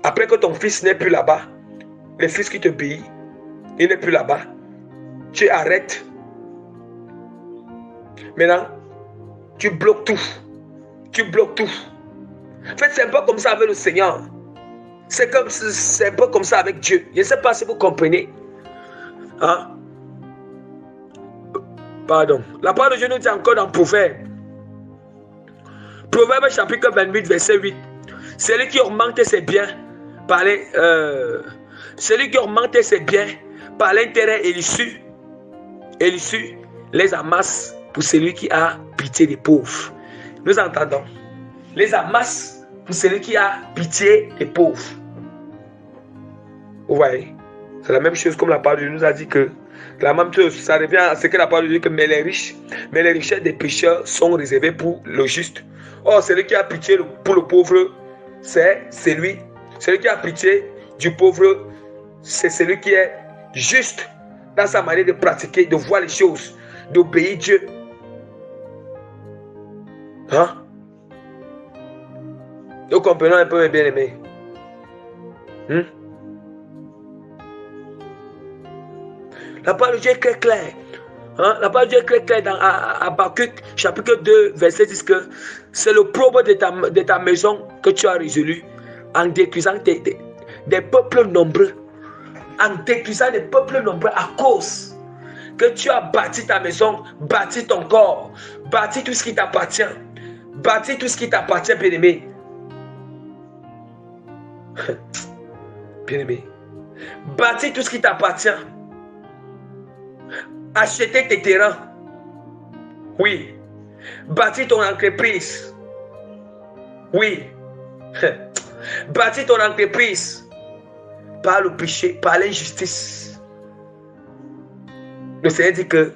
Après que ton fils n'est plus là-bas, le fils qui te paye, il n'est plus là-bas. Tu arrêtes. Maintenant, tu bloques tout. Tu bloques tout. En fait, c'est un peu comme ça avec le Seigneur. C'est un peu comme ça avec Dieu. Je ne sais pas si vous comprenez. Hein? Pardon. La parole de Dieu nous dit encore dans Proverbe. Proverbe chapitre 28, verset 8. Celui qui augmente ses biens par celui qui augmente ses biens par l'intérêt et l'issue les amasse pour celui qui a pitié des pauvres. Nous entendons. Les amasse pour celui qui a pitié des pauvres. Vous voyez? C'est la même chose comme la parole de Dieu nous a dit que la même chose, ça revient à ce que la parole de Dieu dit que mais les richesses des pécheurs sont réservées pour le juste. Or, celui qui a pitié pour le pauvre, c'est celui qui a pitié du pauvre, c'est celui qui est juste dans sa manière de pratiquer, de voir les choses, d'obéir Dieu. Hein? Nous comprenons un peu, mes bien-aimés. La parole de Dieu est très claire. Hein? La parole de Dieu est très claire dans Habakkuk, chapitre 2, verset 10, que c'est le problème de ta maison que tu as résolu en détruisant des peuples nombreux. En détruisant des peuples nombreux à cause que tu as bâti ta maison, bâti ton corps, bâti tout ce qui t'appartient. Bâti tout ce qui t'appartient, bien-aimé. Bien-aimé. Bâti tout ce qui t'appartient. Acheter tes terrains. Oui. Bâtir ton entreprise. Oui. Bâtir ton entreprise. Par le péché, par l'injustice. Le Seigneur dit que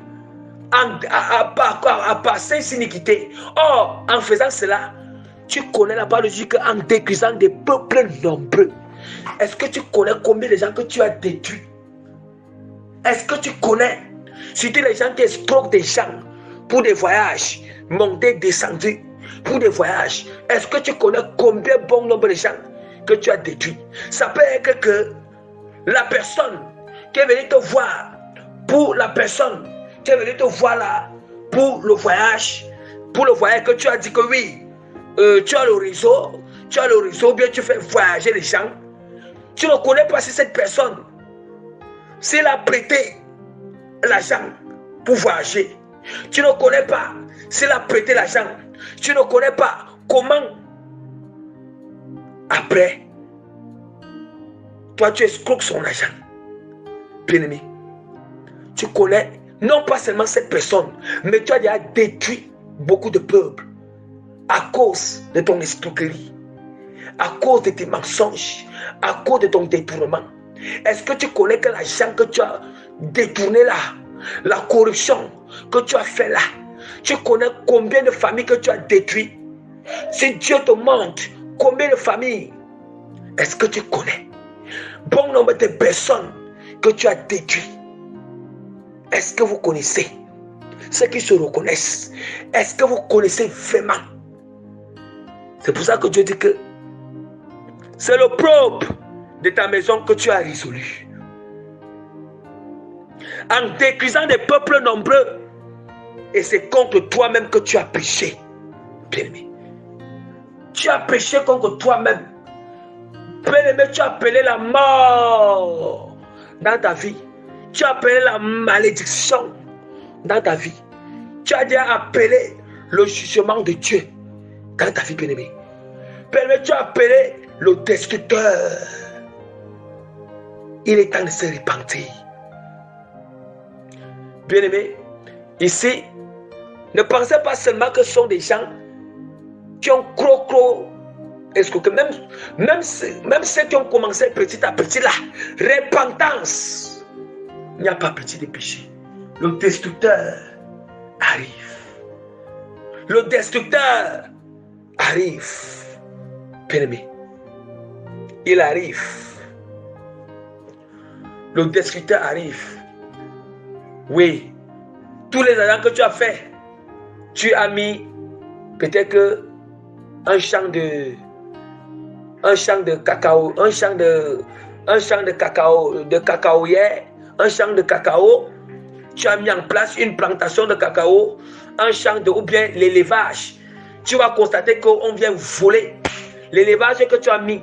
à passer sin iniquité. Or, en faisant cela, tu connais la parole de Dieu qu'en détruisant des peuples nombreux. Est-ce que tu connais combien de gens que tu as détruits? Est-ce que tu connais surtout les gens qui escroquent des gens pour des voyages, monter, descendre, pour des voyages? Est-ce que tu connais combien bon nombre de gens que tu as détruits? Ça peut être que la personne qui est venue te voir, pour la personne qui est venue te voir là, pour le voyage que tu as dit que oui, tu as le réseau, bien tu fais voyager les gens. Tu ne connais pas si cette personne, s'il a prêté l'argent pour voyager. Tu ne connais pas s'il a prêté l'argent. Tu ne connais pas comment. Après, toi tu escroques son argent. Bien-aimé, tu connais non pas seulement cette personne, mais tu as déjà détruit beaucoup de peuples à cause de ton escroquerie, à cause de tes mensonges, à cause de ton détournement. Est-ce que tu connais que l'argent que tu as détourné là, la corruption que tu as fait là, tu connais combien de familles que tu as détruites? Si Dieu te montre combien de familles, est-ce que tu connais bon nombre de personnes que tu as détruites? Est-ce que vous connaissez ceux qui se reconnaissent? Est-ce que vous connaissez vraiment? C'est pour ça que Dieu dit que c'est le propre de ta maison que tu as résolu. En détruisant des peuples nombreux, et c'est contre toi-même que tu as péché. Bien-aimé, tu as péché contre toi-même. Bien-aimé, tu as appelé la mort dans ta vie. Tu as appelé la malédiction dans ta vie. Tu as déjà appelé le jugement de Dieu dans ta vie, bien-aimé. Bien-aimé, tu as appelé le destructeur. Il est temps de se repentir. Bien-aimés, ici, ne pensez pas seulement que ce sont des gens qui ont escroqué. Même ceux qui ont commencé petit à petit là, repentance. Il n'y a pas petit de péché. Le destructeur arrive. Le destructeur arrive. Bien-aimé, il arrive. Le destructeur arrive. Oui, tous les agents que tu as fait, tu as mis peut-être un champ de cacao, un champ de cacaoyère, un champ de cacao. Tu as mis en place une plantation de cacao, un champ ou bien l'élevage. Tu vas constater qu'on vient voler l'élevage que tu as mis.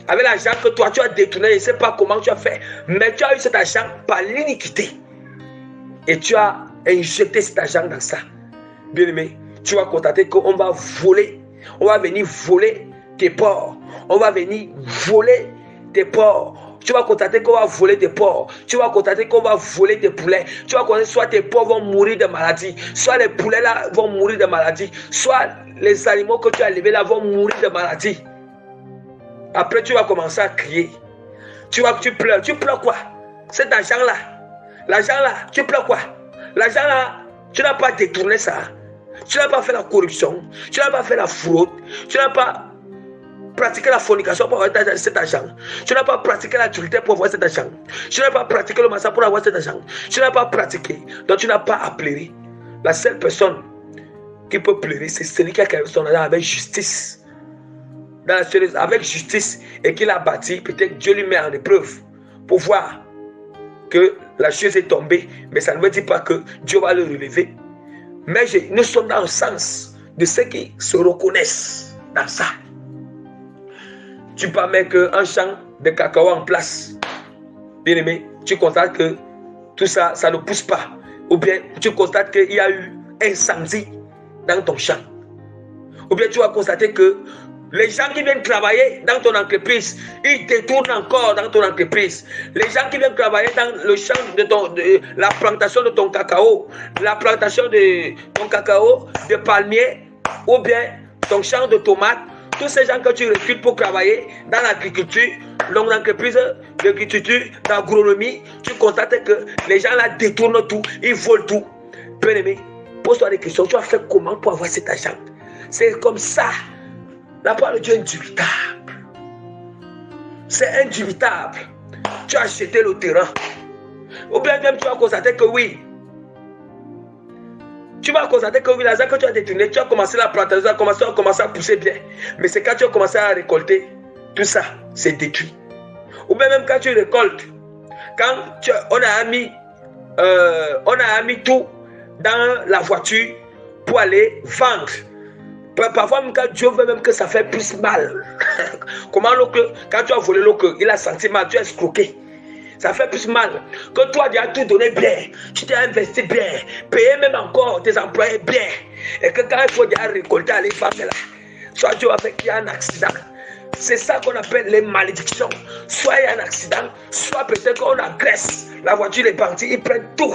Avec l'argent que toi tu as détourné, je ne sais pas comment tu as fait, mais tu as eu cet argent par l'iniquité. Et tu as injecté cet argent dans ça. Bien-aimé, tu vas constater qu'on va voler. On va venir voler tes porcs. On va venir voler tes porcs. Tu vas constater qu'on va voler tes porcs. Tu vas constater qu'on va voler tes poulets. Tu vas constater soit tes porcs vont mourir de maladie, soit les poulets là vont mourir de maladie, soit les animaux que tu as élevés là vont mourir de maladie. Après, tu vas commencer à crier. Tu pleures. Tu pleures quoi? Cet argent-là. L'argent-là, tu pleures quoi? L'argent-là, tu n'as pas détourné ça. Tu n'as pas fait la corruption. Tu n'as pas fait la fraude. Tu n'as pas pratiqué la fornication pour avoir cet argent. Tu n'as pas pratiqué l'adultère pour avoir cet argent. Tu n'as pas pratiqué le massacre pour avoir cet argent. Tu n'as pas pratiqué. Donc, tu n'as pas à pleurer. La seule personne qui peut pleurer, c'est celui qui a quelque chose avec justice. Avec justice et qu'il a bâti, peut-être Dieu lui met en épreuve pour voir que la chose est tombée, mais ça ne veut dire pas que Dieu va le relever. Mais nous sommes dans le sens de ceux qui se reconnaissent dans ça. Tu peux mettre un champ de cacao en place. Bien aimé, tu constates que tout ça, ça ne pousse pas. Ou bien tu constates qu'il y a eu incendie dans ton champ. Ou bien tu vas constater que les gens qui viennent travailler dans ton entreprise, ils détournent encore dans ton entreprise. Les gens qui viennent travailler dans le champ de la plantation de ton cacao, la plantation de ton cacao, de palmier, ou bien ton champ de tomates, tous ces gens que tu recrutes pour travailler dans l'agriculture, dans l'entreprise d'agriculture, d'agronomie, tu constates que les gens là détournent tout, ils volent tout. Bien aimé, pose-toi des questions. Tu as fait comment pour avoir cet argent? C'est comme ça. La parole de Dieu est indubitable. C'est indubitable. Tu as acheté le terrain. Ou bien même tu vas constater que oui. Tu vas constater que oui, l'argent que tu as détourné, tu as commencé la plantation, tu as commencé à pousser bien. Mais c'est quand tu as commencé à récolter, tout ça, c'est détruit. Ou bien même quand tu récoltes, quand on a mis tout dans la voiture pour aller vendre. Parfois, même quand Dieu veut même que ça fait plus mal. Comment quand tu as volé l'eau, il a senti mal, tu as escroqué. Ça fait plus mal. Que toi, tu as tout donné bien. Tu t'es investi bien. Payé même encore tes employés bien. Et que quand il faut déjà récolter, aller faire là. Soit Dieu a fait qu'il y a un accident. C'est ça qu'on appelle les malédictions. Soit il y a un accident, soit peut-être qu'on agresse. La voiture est partie, ils prennent tout.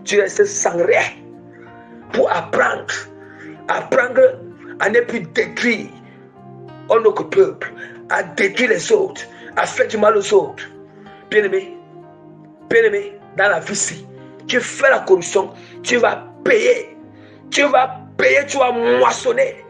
Tu restes sans rien. Pour apprendre à ne plus détruire notre peuple, à détruire les autres, à faire du mal aux autres. Bien-aimé, dans la vie ici, tu fais la corruption, tu vas payer, tu vas moissonner,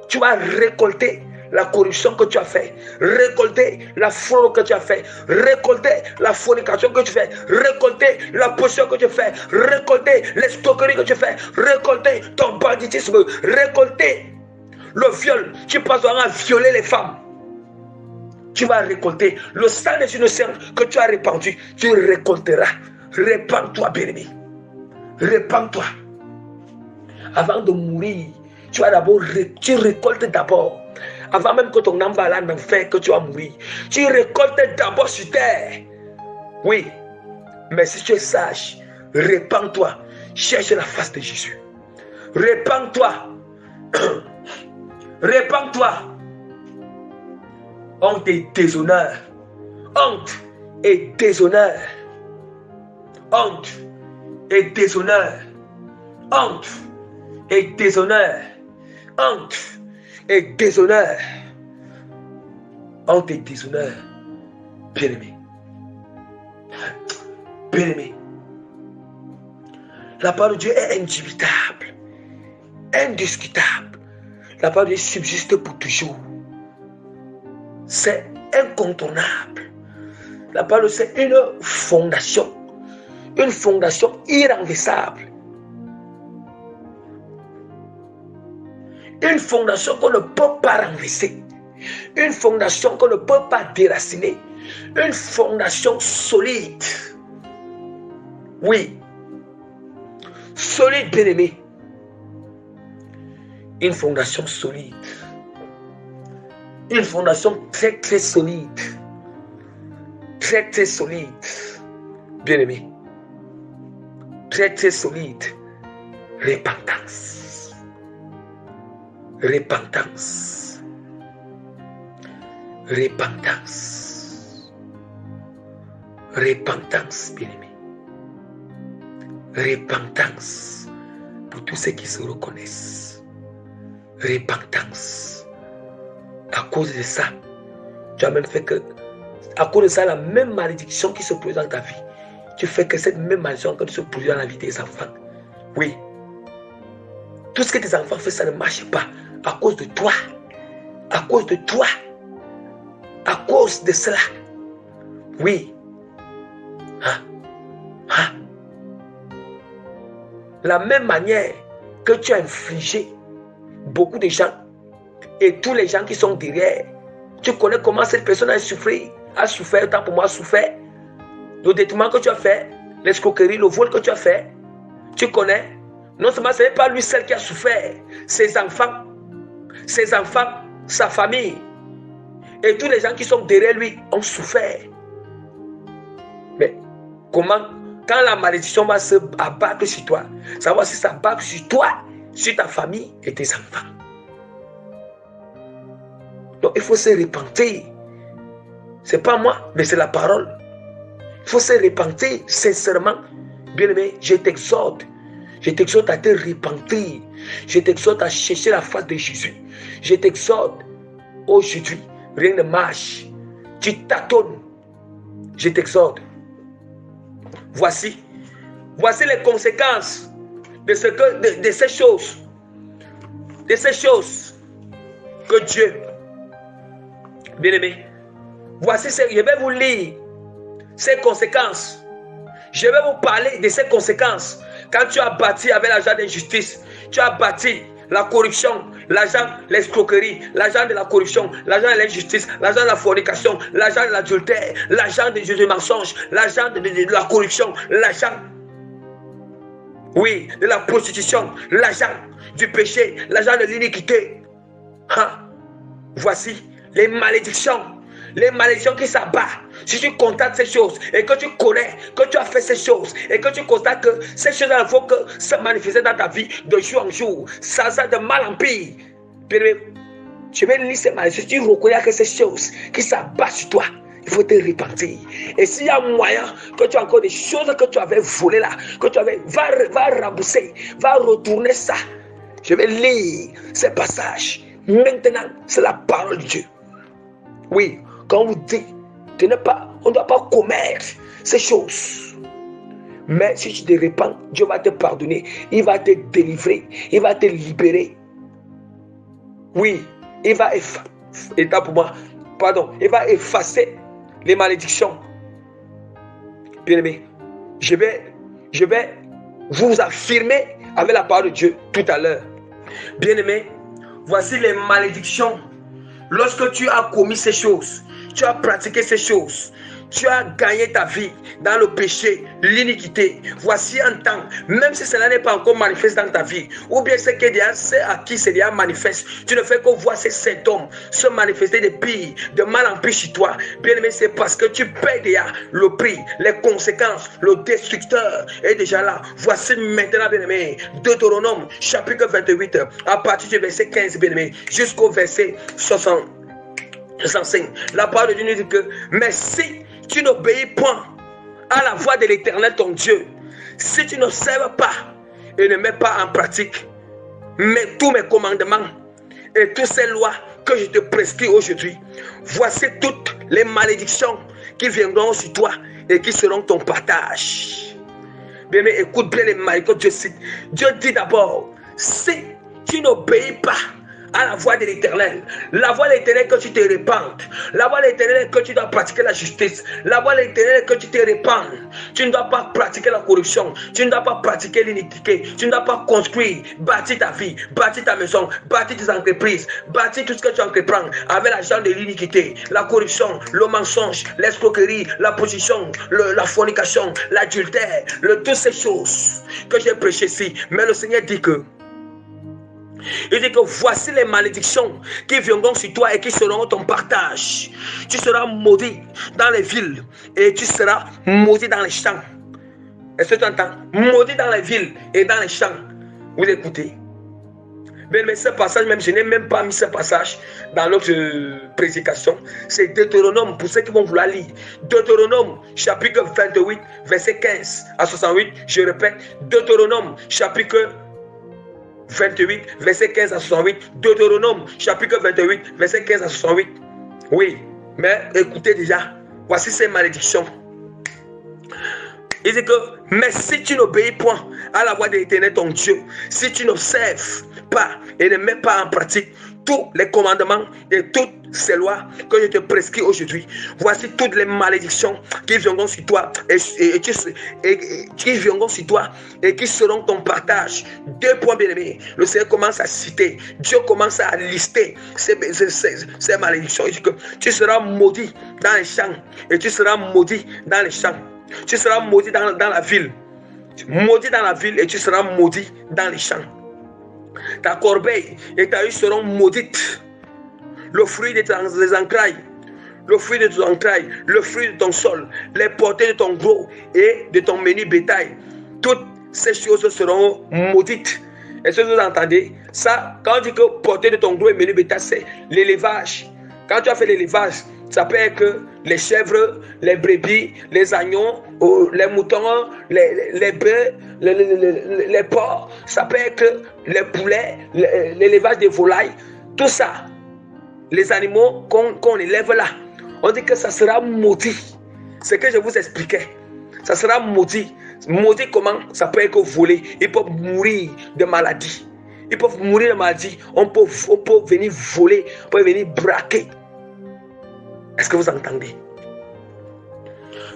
tu vas récolter la corruption que tu as fait, récolter la fraude que tu as fait, récolter la fornication que tu fais, récolter la possession que tu fais, récolter l'escroquerie que tu fais, récolter ton banditisme, récolter le viol. Tu passeras à violer les femmes. Tu vas récolter le sang des innocents que tu as répandu. Tu récolteras. Répands-toi, bien-aimé. Répands-toi. Avant de mourir, tu récoltes d'abord. Avant même que ton âme va aller en enfer, que tu vas mourir. Tu récoltes d'abord sur terre. Oui. Mais si tu es sage, répands-toi. Cherche la face de Jésus. Répands-toi. Répands-toi. Honte et déshonneur. Honte et déshonneur. Honte et déshonneur. Honte et déshonneur. Honte et déshonneur. Honte et déshonneur. Bien-aimé. Bien-aimé. La parole de Dieu est indubitable, indiscutable. La parole de Dieu subsiste pour toujours. C'est incontournable. La parole, c'est une fondation irrenversable. Une fondation qu'on ne peut pas renverser. Une fondation qu'on ne peut pas déraciner. Une fondation solide. Oui. Solide, bien-aimé. Une fondation solide. Une fondation très très solide. Très très solide. Bien-aimé. Très très solide. Repentance. Repentance. Repentance. Repentance, bien-aimé. Repentance pour tous ceux qui se reconnaissent. Repentance. À cause de ça, tu as même fait que, à cause de ça, la même malédiction qui se produit dans ta vie, tu fais que cette même malédiction qui se produit dans la vie des enfants. Oui. Tout ce que tes enfants font, ça ne marche pas. À cause de toi. À cause de toi. À cause de cela. Oui. Hein? Hein? La même manière que tu as infligé beaucoup de gens et tous les gens qui sont derrière, tu connais comment cette personne a souffert, tant pour moi a souffert. Le détournement que tu as fait, l'escroquerie, le vol que tu as fait, tu connais. Non seulement ce n'est pas lui seul qui a souffert, ses enfants, sa famille et tous les gens qui sont derrière lui ont souffert. Mais comment? Quand la malédiction va se abattre sur toi, ça va se s'abattre sur toi, sur ta famille et tes enfants. Donc il faut se repentir. Ce n'est pas moi, mais c'est la parole. Il faut se repentir sincèrement. Bien-aimé, je t'exhorte à te repentir. Je t'exhorte à chercher la face de Jésus. Je t'exhorte aujourd'hui, rien ne marche. Tu tâtonnes. Je t'exhorte. Voici les conséquences de ces choses. De ces choses que Dieu, bien-aimé, voici, je vais vous lire ces conséquences. Je vais vous parler de ces conséquences. Quand tu as bâti avec l'argent d'injustice, tu as bâti la corruption, l'argent, l'escroquerie, l'argent de la corruption, l'argent de l'injustice, l'argent de la fornication, l'argent de l'adultère, l'argent du mensonge, l'argent de la corruption, l'argent, oui, de la prostitution, l'argent du péché, l'argent de l'iniquité. Hein? Voici les malédictions qui s'abattent. Si tu constates ces choses et que tu connais que tu as fait ces choses et que tu constates que ces choses-là il faut que ça manifeste dans ta vie de jour en jour, ça de mal en pire. Tu vais lire ces malédictions, tu reconnais que ces choses qui s'abattent sur toi, il faut te repentir. Et s'il y a moyen que tu as encore des choses que tu avais volées là, que tu avais, va rembourser, va retourner ça. Je vais lire ces passages. Maintenant, c'est la parole de Dieu. Oui, quand on vous dit, on ne doit pas commettre ces choses. Mais si tu te repens, Dieu va te pardonner. Il va te délivrer. Il va te libérer. Oui, il va effacer les malédictions. Bien-aimé, je vais vous affirmer avec la parole de Dieu tout à l'heure. Bien-aimé, voici les malédictions. Lorsque tu as commis ces choses, tu as pratiqué ces choses, tu as gagné ta vie dans le péché, l'iniquité. Voici un temps, même si cela n'est pas encore manifeste dans ta vie, ou bien c'est à qui c'est déjà manifeste, tu ne fais que voir ces symptômes se manifester de pire, de mal en pire chez toi. Bien aimé, c'est parce que tu payes déjà le prix, les conséquences, le destructeur est déjà là. Voici maintenant, bien aimé, Deutéronome, chapitre 28, à partir du verset 15, bien aimé, jusqu'au verset 65. La parole de Dieu nous dit que, mais si tu n'obéis point à la voix de l'Éternel ton Dieu, si tu n'observes pas et ne mets pas en pratique tous mes commandements et toutes ces lois que je te prescris aujourd'hui, voici toutes les malédictions qui viendront sur toi et qui seront ton partage. Bien, mais écoute bien les malédictions que Dieu cite. Dieu dit d'abord, si tu n'obéis pas à la voix de l'Éternel, la voix de l'Éternel que tu te répandes, la voix de l'Éternel que tu dois pratiquer la justice, la voix de l'Éternel que tu te répandes, tu ne dois pas pratiquer la corruption, tu ne dois pas pratiquer l'iniquité, tu ne dois pas construire, bâtir ta vie, bâtir ta maison, bâtir tes entreprises, bâtir tout ce que tu entreprends avec l'argent de l'iniquité, la corruption, le mensonge, l'escroquerie, la position, la fornication, l'adultère, toutes ces choses que j'ai prêchées ici. Mais le Seigneur dit que il dit que voici les malédictions qui viendront sur toi et qui seront ton partage. Tu seras maudit dans les villes et tu seras maudit dans les champs. Est-ce que tu entends? Maudit dans les villes et dans les champs. Vous écoutez? Mais ce passage, même je n'ai même pas mis ce passage dans notre prédication. C'est Deutéronome, pour ceux qui vont vouloir lire. Deutéronome, chapitre 28, verset 15 à 68. Je répète, Deutéronome, chapitre 28, verset 15 à 68. Deutéronome, chapitre 28, verset 15 à 68. Oui, mais écoutez déjà. Voici ces malédictions. Il dit que, mais si tu n'obéis point à la voix de l'Éternel ton Dieu, si tu n'observes pas et ne mets pas en pratique tous les commandements et toutes ces lois que je te prescris aujourd'hui, voici toutes les malédictions qui viendront sur toi qui viendront sur toi et qui seront ton partage. 2 points bien aimés. Le Seigneur commence à citer, Dieu commence à lister ces malédictions. Il dit que tu seras maudit dans les champs et tu seras maudit dans les champs. Tu seras maudit dans la ville. Maudit dans la ville et tu seras maudit dans les champs. Ta corbeille et ta huile seront maudites. Le fruit de tes entrailles, le fruit de tes entrailles, le fruit de ton sol, les portées de ton gros et de ton menu bétail, toutes ces choses seront maudites. Est-ce que vous entendez? Ça, quand on dit que portée de ton gros et menu bétail, c'est l'élevage. Quand tu as fait l'élevage, ça peut être que les chèvres, les brebis, les agneaux, les moutons, les bœufs, les porcs, ça peut être que les poulets, l'élevage des volailles, tout ça, les animaux qu'on élève là, on dit que ça sera maudit. C'est ce que je vous expliquais. Ça sera maudit. Maudit comment? Ça peut être volé. Ils peuvent mourir de maladie. Ils peuvent mourir de maladie. On peut venir voler, on peut venir braquer. Est-ce que vous entendez?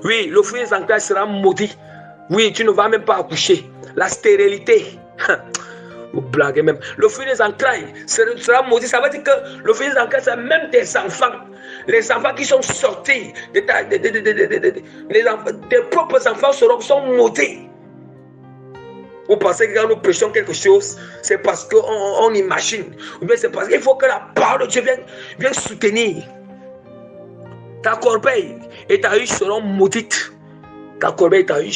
Oui, le fruit des entrailles sera maudit. Oui, tu ne vas même pas accoucher. La stérilité. Vous blaguez même. Le fruit des entrailles sera maudit. Ça veut dire que le fruit des entrailles, c'est même tes enfants. Les enfants qui sont sortis, tes propres enfants sont maudits. Vous pensez que quand nous prêchons quelque chose, c'est parce qu'on imagine. Ou bien c'est parce qu'il faut que la parole de Dieu vienne soutenir. Ta corbeille et ta huile seront maudites. Ta corbeille et ta huile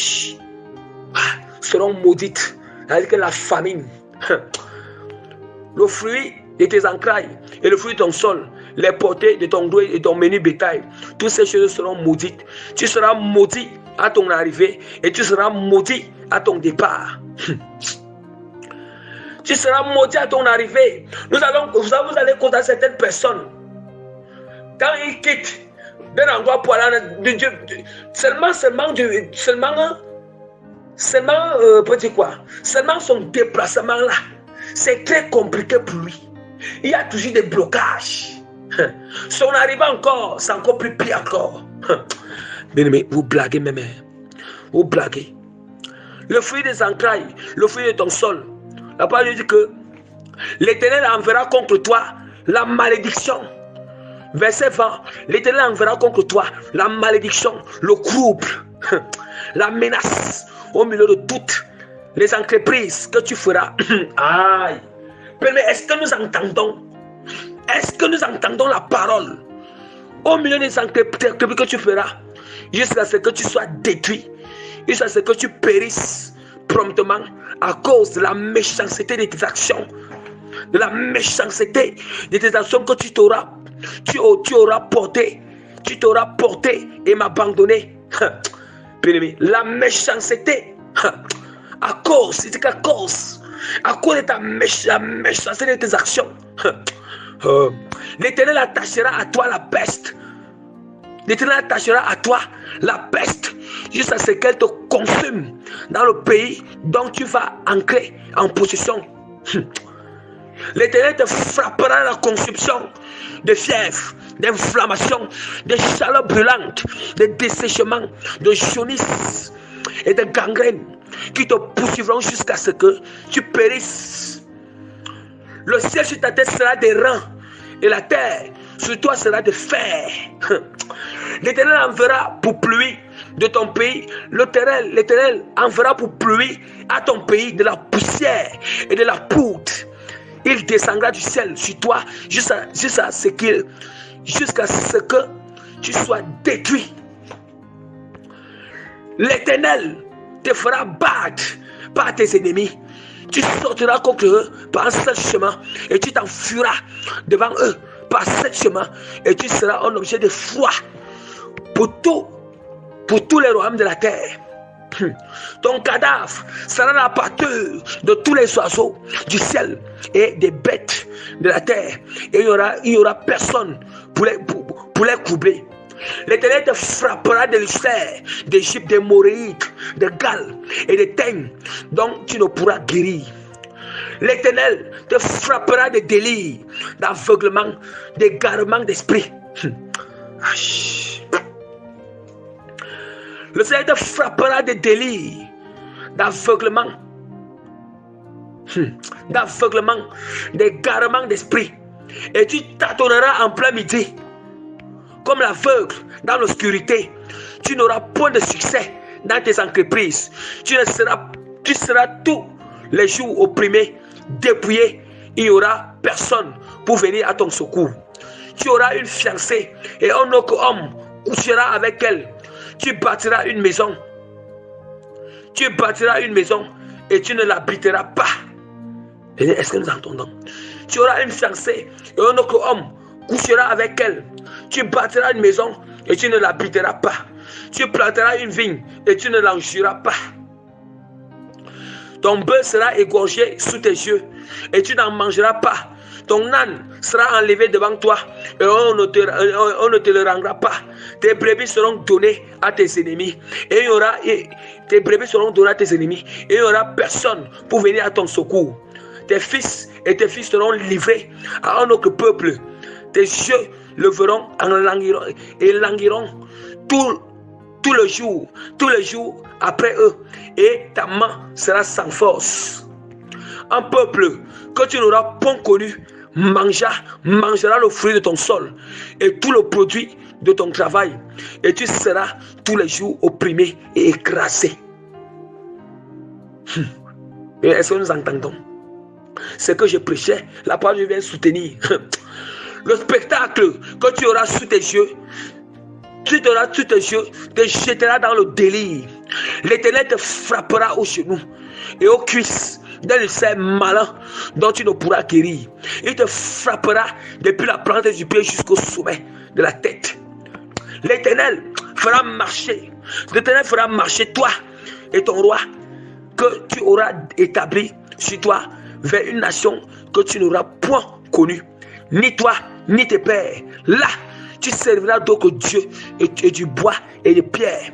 seront maudites. C'est-à-dire que la famine, le fruit de tes entrailles et le fruit de ton sol, les portées de ton gros et de ton menu bétail, toutes ces choses seront maudites. Tu seras maudit à ton arrivée et tu seras maudit à ton départ. Tu seras maudit à ton arrivée. Vous allez constater certaines personnes, quand ils quittent d'un endroit pour aller de Dieu, seulement son déplacement là, c'est très compliqué pour lui. Il y a toujours des blocages. Son arrivée encore, c'est encore plus pire encore. Bien aimé, vous blaguez même. Vous blaguez. Le fruit des entrailles, le fruit de ton sol. La parole dit que l'Éternel enverra contre toi la malédiction. Verset 20, l'Éternel enverra contre toi la malédiction, le trouble, la menace au milieu de toutes les entreprises que tu feras. Aïe. Mais est-ce que nous entendons? Est-ce que nous entendons la parole au milieu des entreprises que tu feras jusqu'à ce que tu sois détruit, jusqu'à ce que tu périsses promptement à cause de la méchanceté de tes actions, de la méchanceté de tes actions que tu auras porté tu t'auras porté et m'abandonné. Bien-aimé, la méchanceté, à cause de ta méchanceté de tes actions, l'Éternel attachera à toi la peste. L'Éternel attachera à toi la peste jusqu'à ce qu'elle te consume dans le pays dont tu vas entrer en possession. L'Éternel te frappera la consumption de fièvre, d'inflammation, de chaleur brûlante, de dessèchement, de jaunisse et de gangrène qui te poursuivront jusqu'à ce que tu périsses. Le ciel sur ta tête sera des reins et la terre sur toi sera de fer. L'Éternel enverra pour pluie de ton pays. L'Éternel enverra pour pluie à ton pays de la poussière et de la poudre. Il descendra du ciel sur toi jusqu'à ce que tu sois détruit. L'Éternel te fera battre par tes ennemis. Tu sortiras contre eux par un seul chemin et tu t'enfuiras devant eux par seul chemin et tu seras un objet de foi pour tous les royaumes de la terre. Ton cadavre sera la pâture de tous les oiseaux du ciel et des bêtes de la terre. Et il n'y aura personne pour les coubler. L'Éternel te frappera de l'ulcère d'Égypte, des moréides, de Galles et de teignes dont tu ne pourras guérir. L'Éternel te frappera de délire, d'aveuglement, d'égarement d'esprit. Le Seigneur te frappera de délire, d'aveuglement, d'égarement d'esprit. Et tu tâtonneras en plein midi, comme l'aveugle dans l'obscurité. Tu n'auras point de succès dans tes entreprises. Tu seras tous les jours opprimé, dépouillé. Il n'y aura personne pour venir à ton secours. Tu auras une fiancée et un autre homme couchera avec elle. Tu bâtiras une maison. Et tu ne l'habiteras pas. Est-ce que nous entendons? Tu auras une fiancée et un autre homme couchera avec elle. Tu bâtiras une maison et tu ne l'habiteras pas. Tu planteras une vigne et tu ne l'enjureras pas. Ton bœuf sera égorgé sous tes yeux et tu n'en mangeras pas. Ton âne sera enlevé devant toi et on ne te le rendra pas. Tes brebis seront données à tes ennemis et il n'y aura personne pour venir à ton secours. Tes fils et tes filles seront livrés à un autre peuple. Tes yeux le verront et languiront tout le jour après eux, et ta main sera sans force. Un peuple que tu n'auras point connu mangera le fruit de ton sol et tout le produit de ton travail, et tu seras tous les jours opprimé et écrasé. Et est-ce que nous entendons ce que je prêchais? La parole je viens soutenir. Le spectacle que tu auras sous tes yeux, te jettera dans le délire. L'Éternel te frappera aux genoux et aux cuisses d'un ulcère malin dont tu ne pourras guérir. Il te frappera depuis la plante du pied jusqu'au sommet de la tête. L'Éternel fera marcher toi et ton roi que tu auras établi sur toi vers une nation que tu n'auras point connue, ni toi ni tes pères. Là, tu serviras d'autres dieux et du bois et des pierres.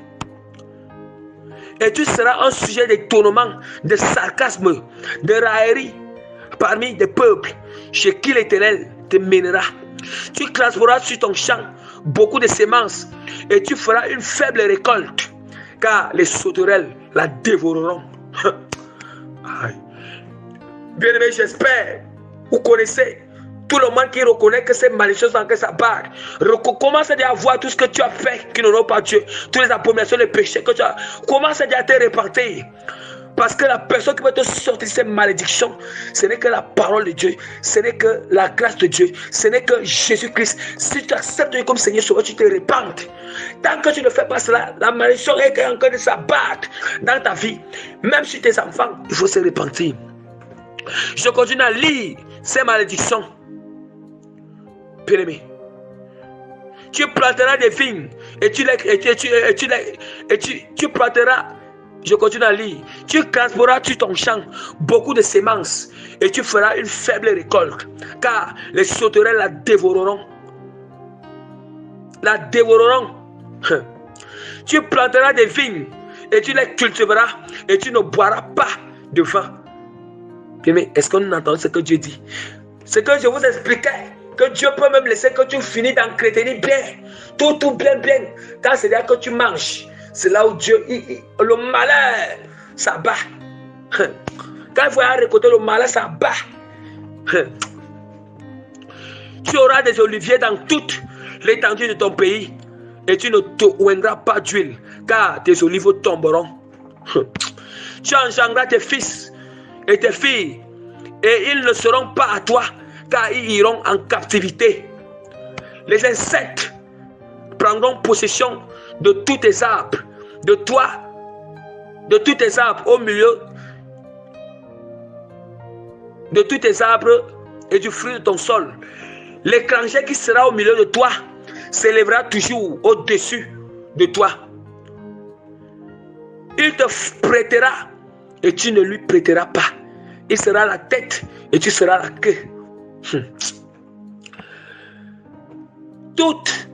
Et tu seras un sujet d'étonnement, de sarcasme, de raillerie parmi des peuples chez qui l'Éternel te mènera. Tu classeras sur ton champ beaucoup de semences et tu feras une faible récolte, car les sauterelles la dévoreront. Bien-aimés, j'espère vous connaissez tout le monde qui reconnaît que c'est malicieux dans que sa barre. Commence à voir tout ce que tu as fait qui n'honore pas Dieu. Toutes les abominations, les péchés que tu as. Commence à te repentir. Parce que la personne qui va te sortir de ces malédictions, ce n'est que la parole de Dieu. Ce n'est que la grâce de Dieu. Ce n'est que Jésus-Christ. Si tu acceptes Dieu comme Seigneur Sauveur, tu te repentes. Tant que tu ne fais pas cela, la malédiction est en train de s'abattre dans ta vie. Même sur tes enfants, il faut se repentir. Je continue à lire ces malédictions. Bien-aimé, Tu planteras des vignes et tu planteras, je continue à lire, tu transporteras sur ton champ beaucoup de semences et tu feras une faible récolte, car les sauterelles la dévoreront. La dévoreront. Tu planteras des vignes et tu les cultiveras et tu ne boiras pas de vin. Mais est-ce qu'on entend ce que Dieu dit? Ce que je vous expliquais, que Dieu peut même laisser que tu finis d'entretenir bien, tout bien. Quand c'est-à-dire que tu manges, c'est là où Dieu, le malheur, ça bat. Quand il faut récolter le malheur, ça bat. Tu auras des oliviers dans toute l'étendue de ton pays et tu ne te oindras pas d'huile, car tes olives tomberont. Tu engendras tes fils et tes filles et ils ne seront pas à toi, car ils iront en captivité. Les insectes prendront possession de tous tes arbres, de toi, de tous tes arbres au milieu, de tous tes arbres et du fruit de ton sol. L'étranger qui sera au milieu de toi s'élèvera toujours au-dessus de toi. Il te prêtera et tu ne lui prêteras pas. Il sera la tête et tu seras la queue. Toutes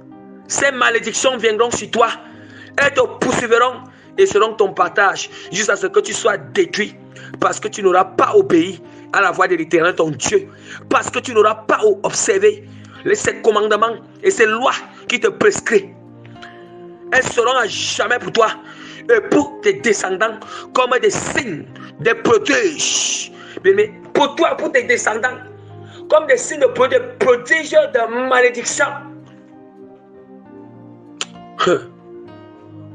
ces malédictions viendront sur toi. Elles te poursuivront et seront ton partage jusqu'à ce que tu sois détruit, parce que tu n'auras pas obéi à la voix de l'Éternel ton Dieu, parce que tu n'auras pas observé ces commandements et ces lois qui te prescrivent. Elles seront à jamais pour toi et pour tes descendants comme des signes, des prodiges. Mais pour toi, pour tes descendants, comme des signes de prodiges de malédiction.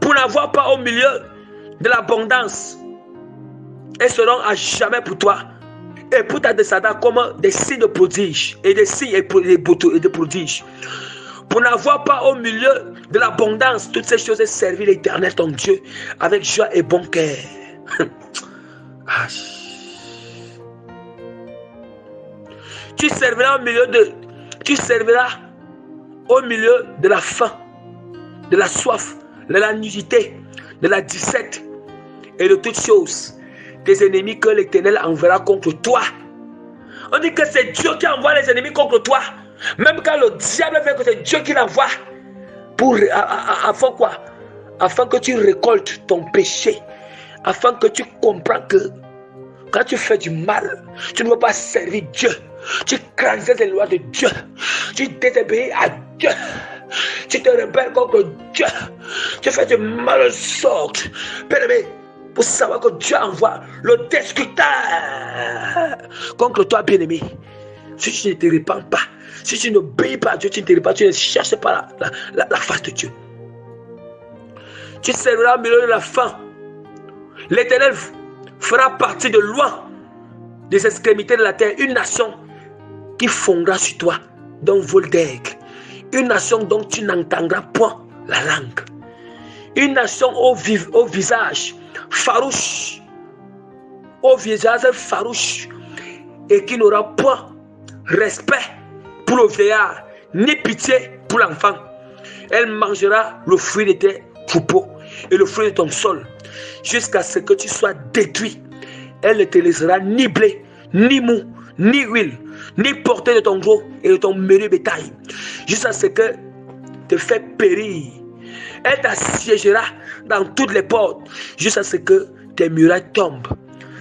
Pour n'avoir pas au milieu de l'abondance, elles seront à jamais pour toi et pour ta descendance comme des signes de prodiges et des signes et de prodiges. Pour n'avoir pas au milieu de l'abondance, toutes ces choses, et servir l'Éternel ton Dieu avec joie et bon cœur. Tu serviras au milieu de la faim, de la soif, de la nudité, de la disette et de toutes choses, des ennemis que l'Éternel enverra contre toi. On dit que c'est Dieu qui envoie les ennemis contre toi. Même quand le diable fait que c'est Dieu qui l'envoie. Afin quoi? Afin que tu récoltes ton péché. Afin que tu comprends que quand tu fais du mal, tu ne veux pas servir Dieu. Tu crains les lois de Dieu. Tu désobéis à Dieu. Tu te rebelles contre Dieu. Tu fais du mal aux sortes. Bien-aimé, pour savoir que Dieu envoie le destructeur contre toi, bien-aimé. Si tu ne te répands pas, si tu n'obéis pas à Dieu, tu ne te répands pas, tu ne cherches pas la face de Dieu. Tu serviras au milieu de la faim. L'Éternel fera partie de loin des extrémités de la terre une nation qui fondra sur toi d'un vol d'aigle. Une nation dont tu n'entendras point la langue. Une nation au visage farouche. Au visage farouche. Et qui n'aura point respect pour le vieillard, ni pitié pour l'enfant. Elle mangera le fruit de tes troupeaux et le fruit de ton sol, jusqu'à ce que tu sois détruit. Elle ne te laissera ni blé, ni mou, ni huile, ni portée de ton gros et de ton menu bétail, jusqu'à ce que te fait périr. Elle t'assiégera dans toutes les portes, jusqu'à ce que tes murailles tombent.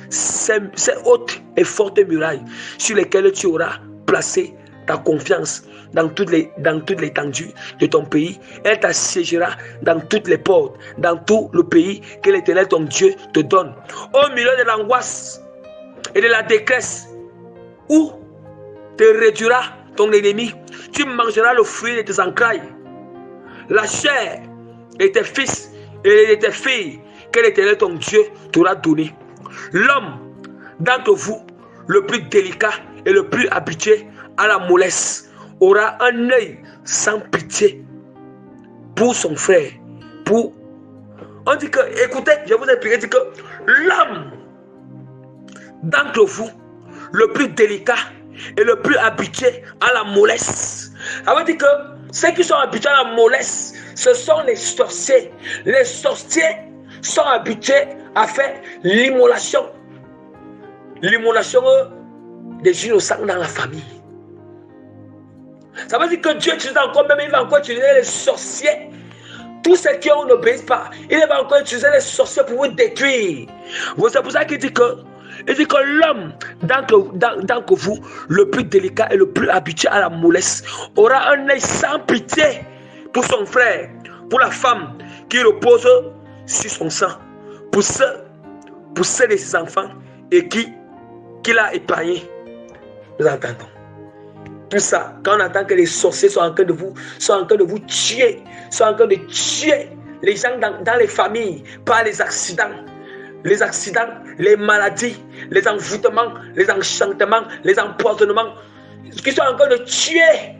Ces hautes et fortes murailles sur lesquelles tu auras placé ta confiance dans toute l'étendue de ton pays. Elle t'assiégera dans toutes les portes, dans tout le pays que l'Éternel ton Dieu te donne. Au milieu de l'angoisse et de la détresse, où te réduira ton ennemi, tu mangeras le fruit de tes entrailles, la chair de tes fils et de tes filles que l'Éternel ton Dieu t'aura donné. L'homme d'entre vous, le plus délicat et le plus habitué à la mollesse, aura un œil sans pitié pour son frère. On dit que, écoutez, je vous explique, dit que l'homme d'entre vous, le plus délicat et le plus habitué à la mollesse. Ça veut dire que Ceux qui sont habitués à la mollesse, ce sont les sorciers. Les sorciers sont habitués à faire l'immolation. L'immolation des innocents dans la famille. Ça veut dire que Dieu utilise encore, même il va encore utiliser les sorciers. Tous ceux qui n'obéissent pas, il va encore utiliser les sorciers pour vous détruire. C'est pour ça qu'il dit que l'homme dans vous, le plus délicat et le plus habitué à la mollesse, aura un œil sans pitié pour son frère, pour la femme qui repose sur son sang, pour ceux de ses enfants et qu'il a épargné. Nous entendons. Tout ça, quand on entend que les sorciers sont en train de vous tuer, sont en train de tuer les gens dans les familles par les accidents, les maladies, les envoûtements, les enchantements, les empoisonnements, qui sont en train de tuer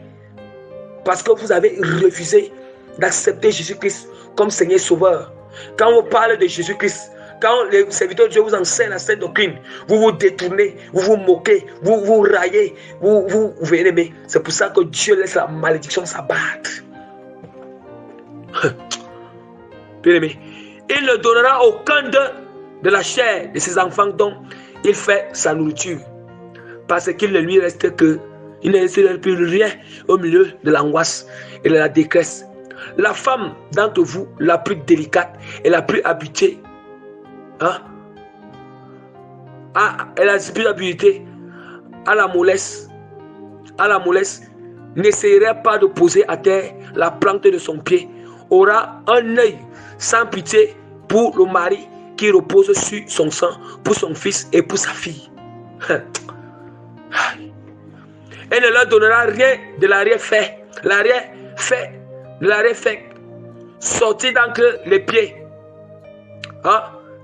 parce que vous avez refusé d'accepter Jésus-Christ comme Seigneur Sauveur. Quand on parle de Jésus-Christ, quand les serviteurs de Dieu vous enseignent la sainte doctrine, vous vous détournez, vous vous moquez, vous vous raillez, vous venez, mais c'est pour ça que Dieu laisse la malédiction s'abattre. Bien-aimé, il ne donnera aucun de la chair de ses enfants dont il fait sa nourriture, parce qu'il ne lui reste il ne reste plus rien au milieu de l'angoisse et de la détresse. La femme d'entre vous, la plus délicate et la plus habituée, elle a plus d'habilité à la mollesse, n'essayerait pas de poser à terre la plante de son pied, aura un œil sans pitié pour le mari qui repose sur son sang, pour son fils et pour sa fille. Elle ne leur donnera rien de l'arrière-fait, sorti d'entre les pieds.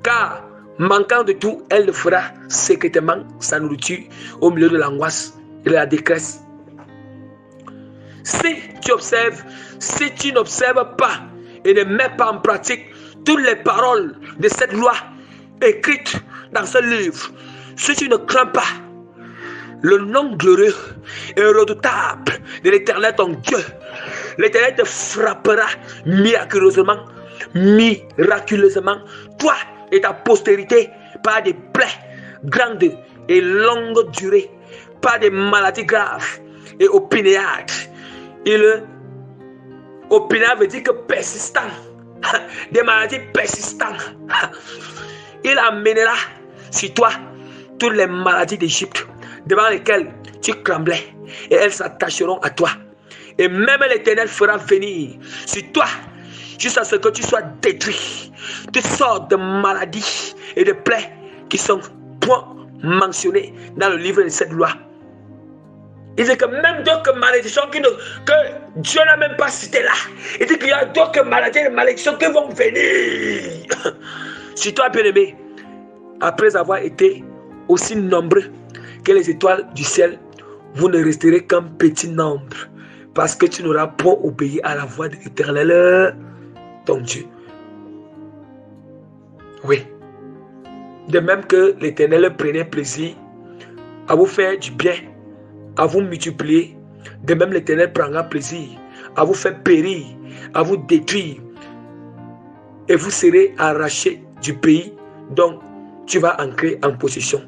Car, manquant de tout, elle fera secrètement sa nourriture au milieu de l'angoisse et de la détresse. Si tu n'observes pas et ne mets pas en pratique toutes les paroles de cette loi écrite dans ce livre, si tu ne crains pas le nom glorieux et redoutable de l'Éternel ton Dieu, l'Éternel te frappera miraculeusement, toi et ta postérité, par des plaies grandes et longue durée, par des maladies graves et opiniâtres. Opiniâtre veut dire que persistant, des maladies persistantes. Il amènera sur toi toutes les maladies d'Égypte devant lesquelles tu tremblais, et elles s'attacheront à toi. Et même l'Éternel fera venir sur toi jusqu'à ce que tu sois détruit. Toutes sortes de maladies et de plaies qui sont point mentionnées dans le livre de cette loi. Il dit que même d'autres malédictions que Dieu n'a même pas citées là. Il dit qu'il y a d'autres maladies et malédictions qui vont venir. Si toi, bien-aimé, après avoir été aussi nombreux que les étoiles du ciel, vous ne resterez qu'un petit nombre, parce que tu n'auras point obéi à la voix de l'Éternel, ton Dieu. Oui. De même que l'Éternel prenait plaisir à vous faire du bien, à vous multiplier, de même l'Éternel prendra plaisir à vous faire périr, à vous détruire, et vous serez arrachés du pays dont tu vas entrer en possession.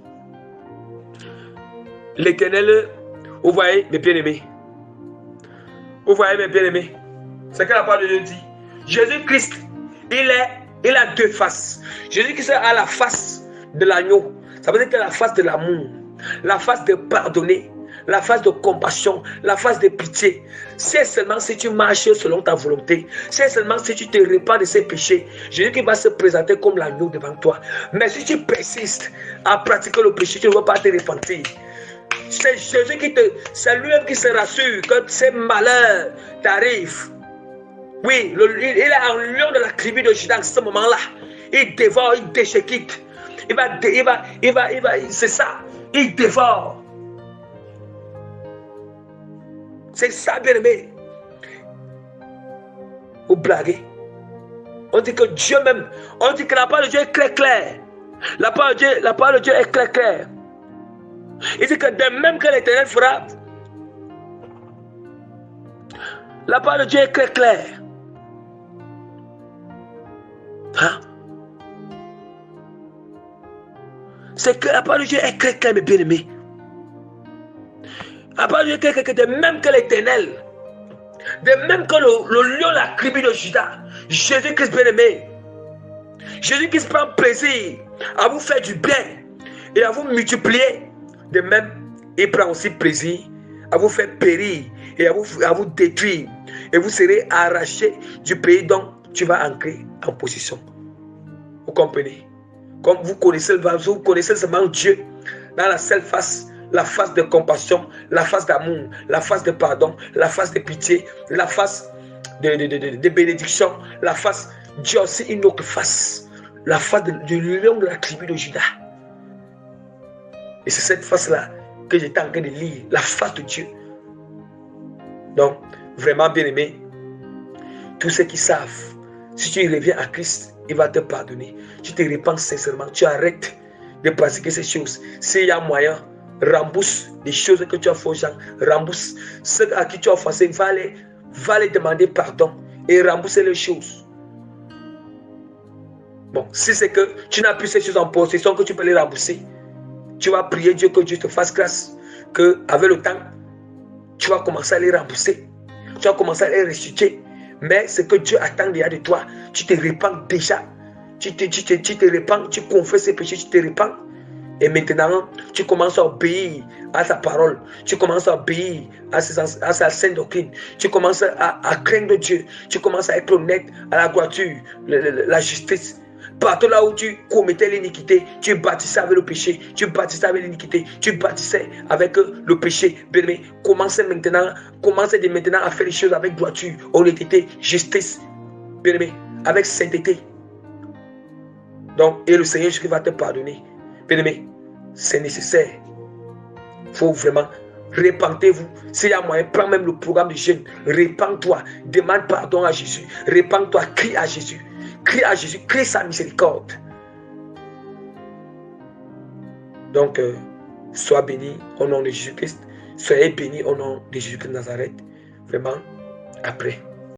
L'Éternel, vous voyez mes bien-aimés, c'est que la parole de Dieu dit. Jésus-Christ, il a deux faces. Jésus-Christ a la face de l'agneau, ça veut dire que la face de l'amour, la face de pardonner, la face de compassion, la face de pitié. C'est seulement si tu marches selon ta volonté, c'est seulement si tu te répands de ses péchés, Jésus qui va se présenter comme l'agneau devant toi. Mais si tu persistes à pratiquer le péché, tu ne vas pas te repentir. C'est Jésus c'est lui-même qui se rassure quand ces malheurs t'arrivent. Oui, il est un lion de la tribu de Juda en ce moment-là. Il dévore, il déchiquette. C'est ça, il dévore. C'est ça, bien-aimé. Vous blaguez. On dit que Dieu même, on dit que la parole de Dieu est très claire. La parole de Dieu est très claire. Il dit que de même que l'Éternel fera La parole de Dieu est très claire. Hein? C'est que la parole de Dieu est très claire, mes bien-aimés. La parole de Dieu est très claire, de même que l'Éternel, de même que le lion, la tribu de Juda, Jésus-Christ bien-aimé, Jésus-Christ prend plaisir à vous faire du bien et à vous multiplier. De même, il prend aussi plaisir à vous faire périr et à vous détruire. Et vous serez arrachés du pays dont tu vas entrer en possession. Vous comprenez? Comme vous connaissez seulement Dieu dans la seule face, la face de compassion, la face d'amour, la face de pardon, la face de pitié, la face de bénédiction, la face, Dieu aussi une autre face, la face du lion de la tribu de Juda. Et c'est cette face-là que j'étais en train de lire, la face de Dieu. Donc, vraiment bien aimé, tous ceux qui savent, si tu reviens à Christ, il va te pardonner. Tu te repens sincèrement, tu arrêtes de pratiquer ces choses. S'il y a moyen, rembourse les choses que tu as fait aux gens, rembourse ceux à qui tu as offensé, va les demander pardon et rembourser les choses. Bon, si c'est que tu n'as plus ces choses en possession que tu peux les rembourser, tu vas prier Dieu que Dieu te fasse grâce, qu'avec le temps, tu vas commencer à les rembourser, tu vas commencer à les restituer. Mais ce que Dieu attend déjà de toi, tu te répands déjà. Tu te répands, tu confesses tes péchés, tu te répands. Et maintenant, tu commences à obéir à sa parole. Tu commences à obéir à sa sainte doctrine. Tu commences à craindre Dieu. Tu commences à être honnête à la droiture, la justice. Partout là où tu commettais l'iniquité, tu bâtissais avec le péché, tu bâtissais avec l'iniquité, tu bâtissais avec le péché. Bien-aimé, commencez de maintenant à faire les choses avec droiture, honnêteté, justice. Bien-aimé, avec sainteté. Donc, et le Seigneur Jésus va te pardonner. Bien-aimé, c'est nécessaire. Il faut vraiment, répentez-vous. S'il y a moyen, prends même le programme de jeûne. Répands-toi, demande pardon à Jésus. Répands-toi, crie à Jésus. Crie à Jésus, crie sa miséricorde. Donc, sois béni au nom de Jésus-Christ. Soyez béni au nom de Jésus-Christ de Nazareth. Vraiment, après.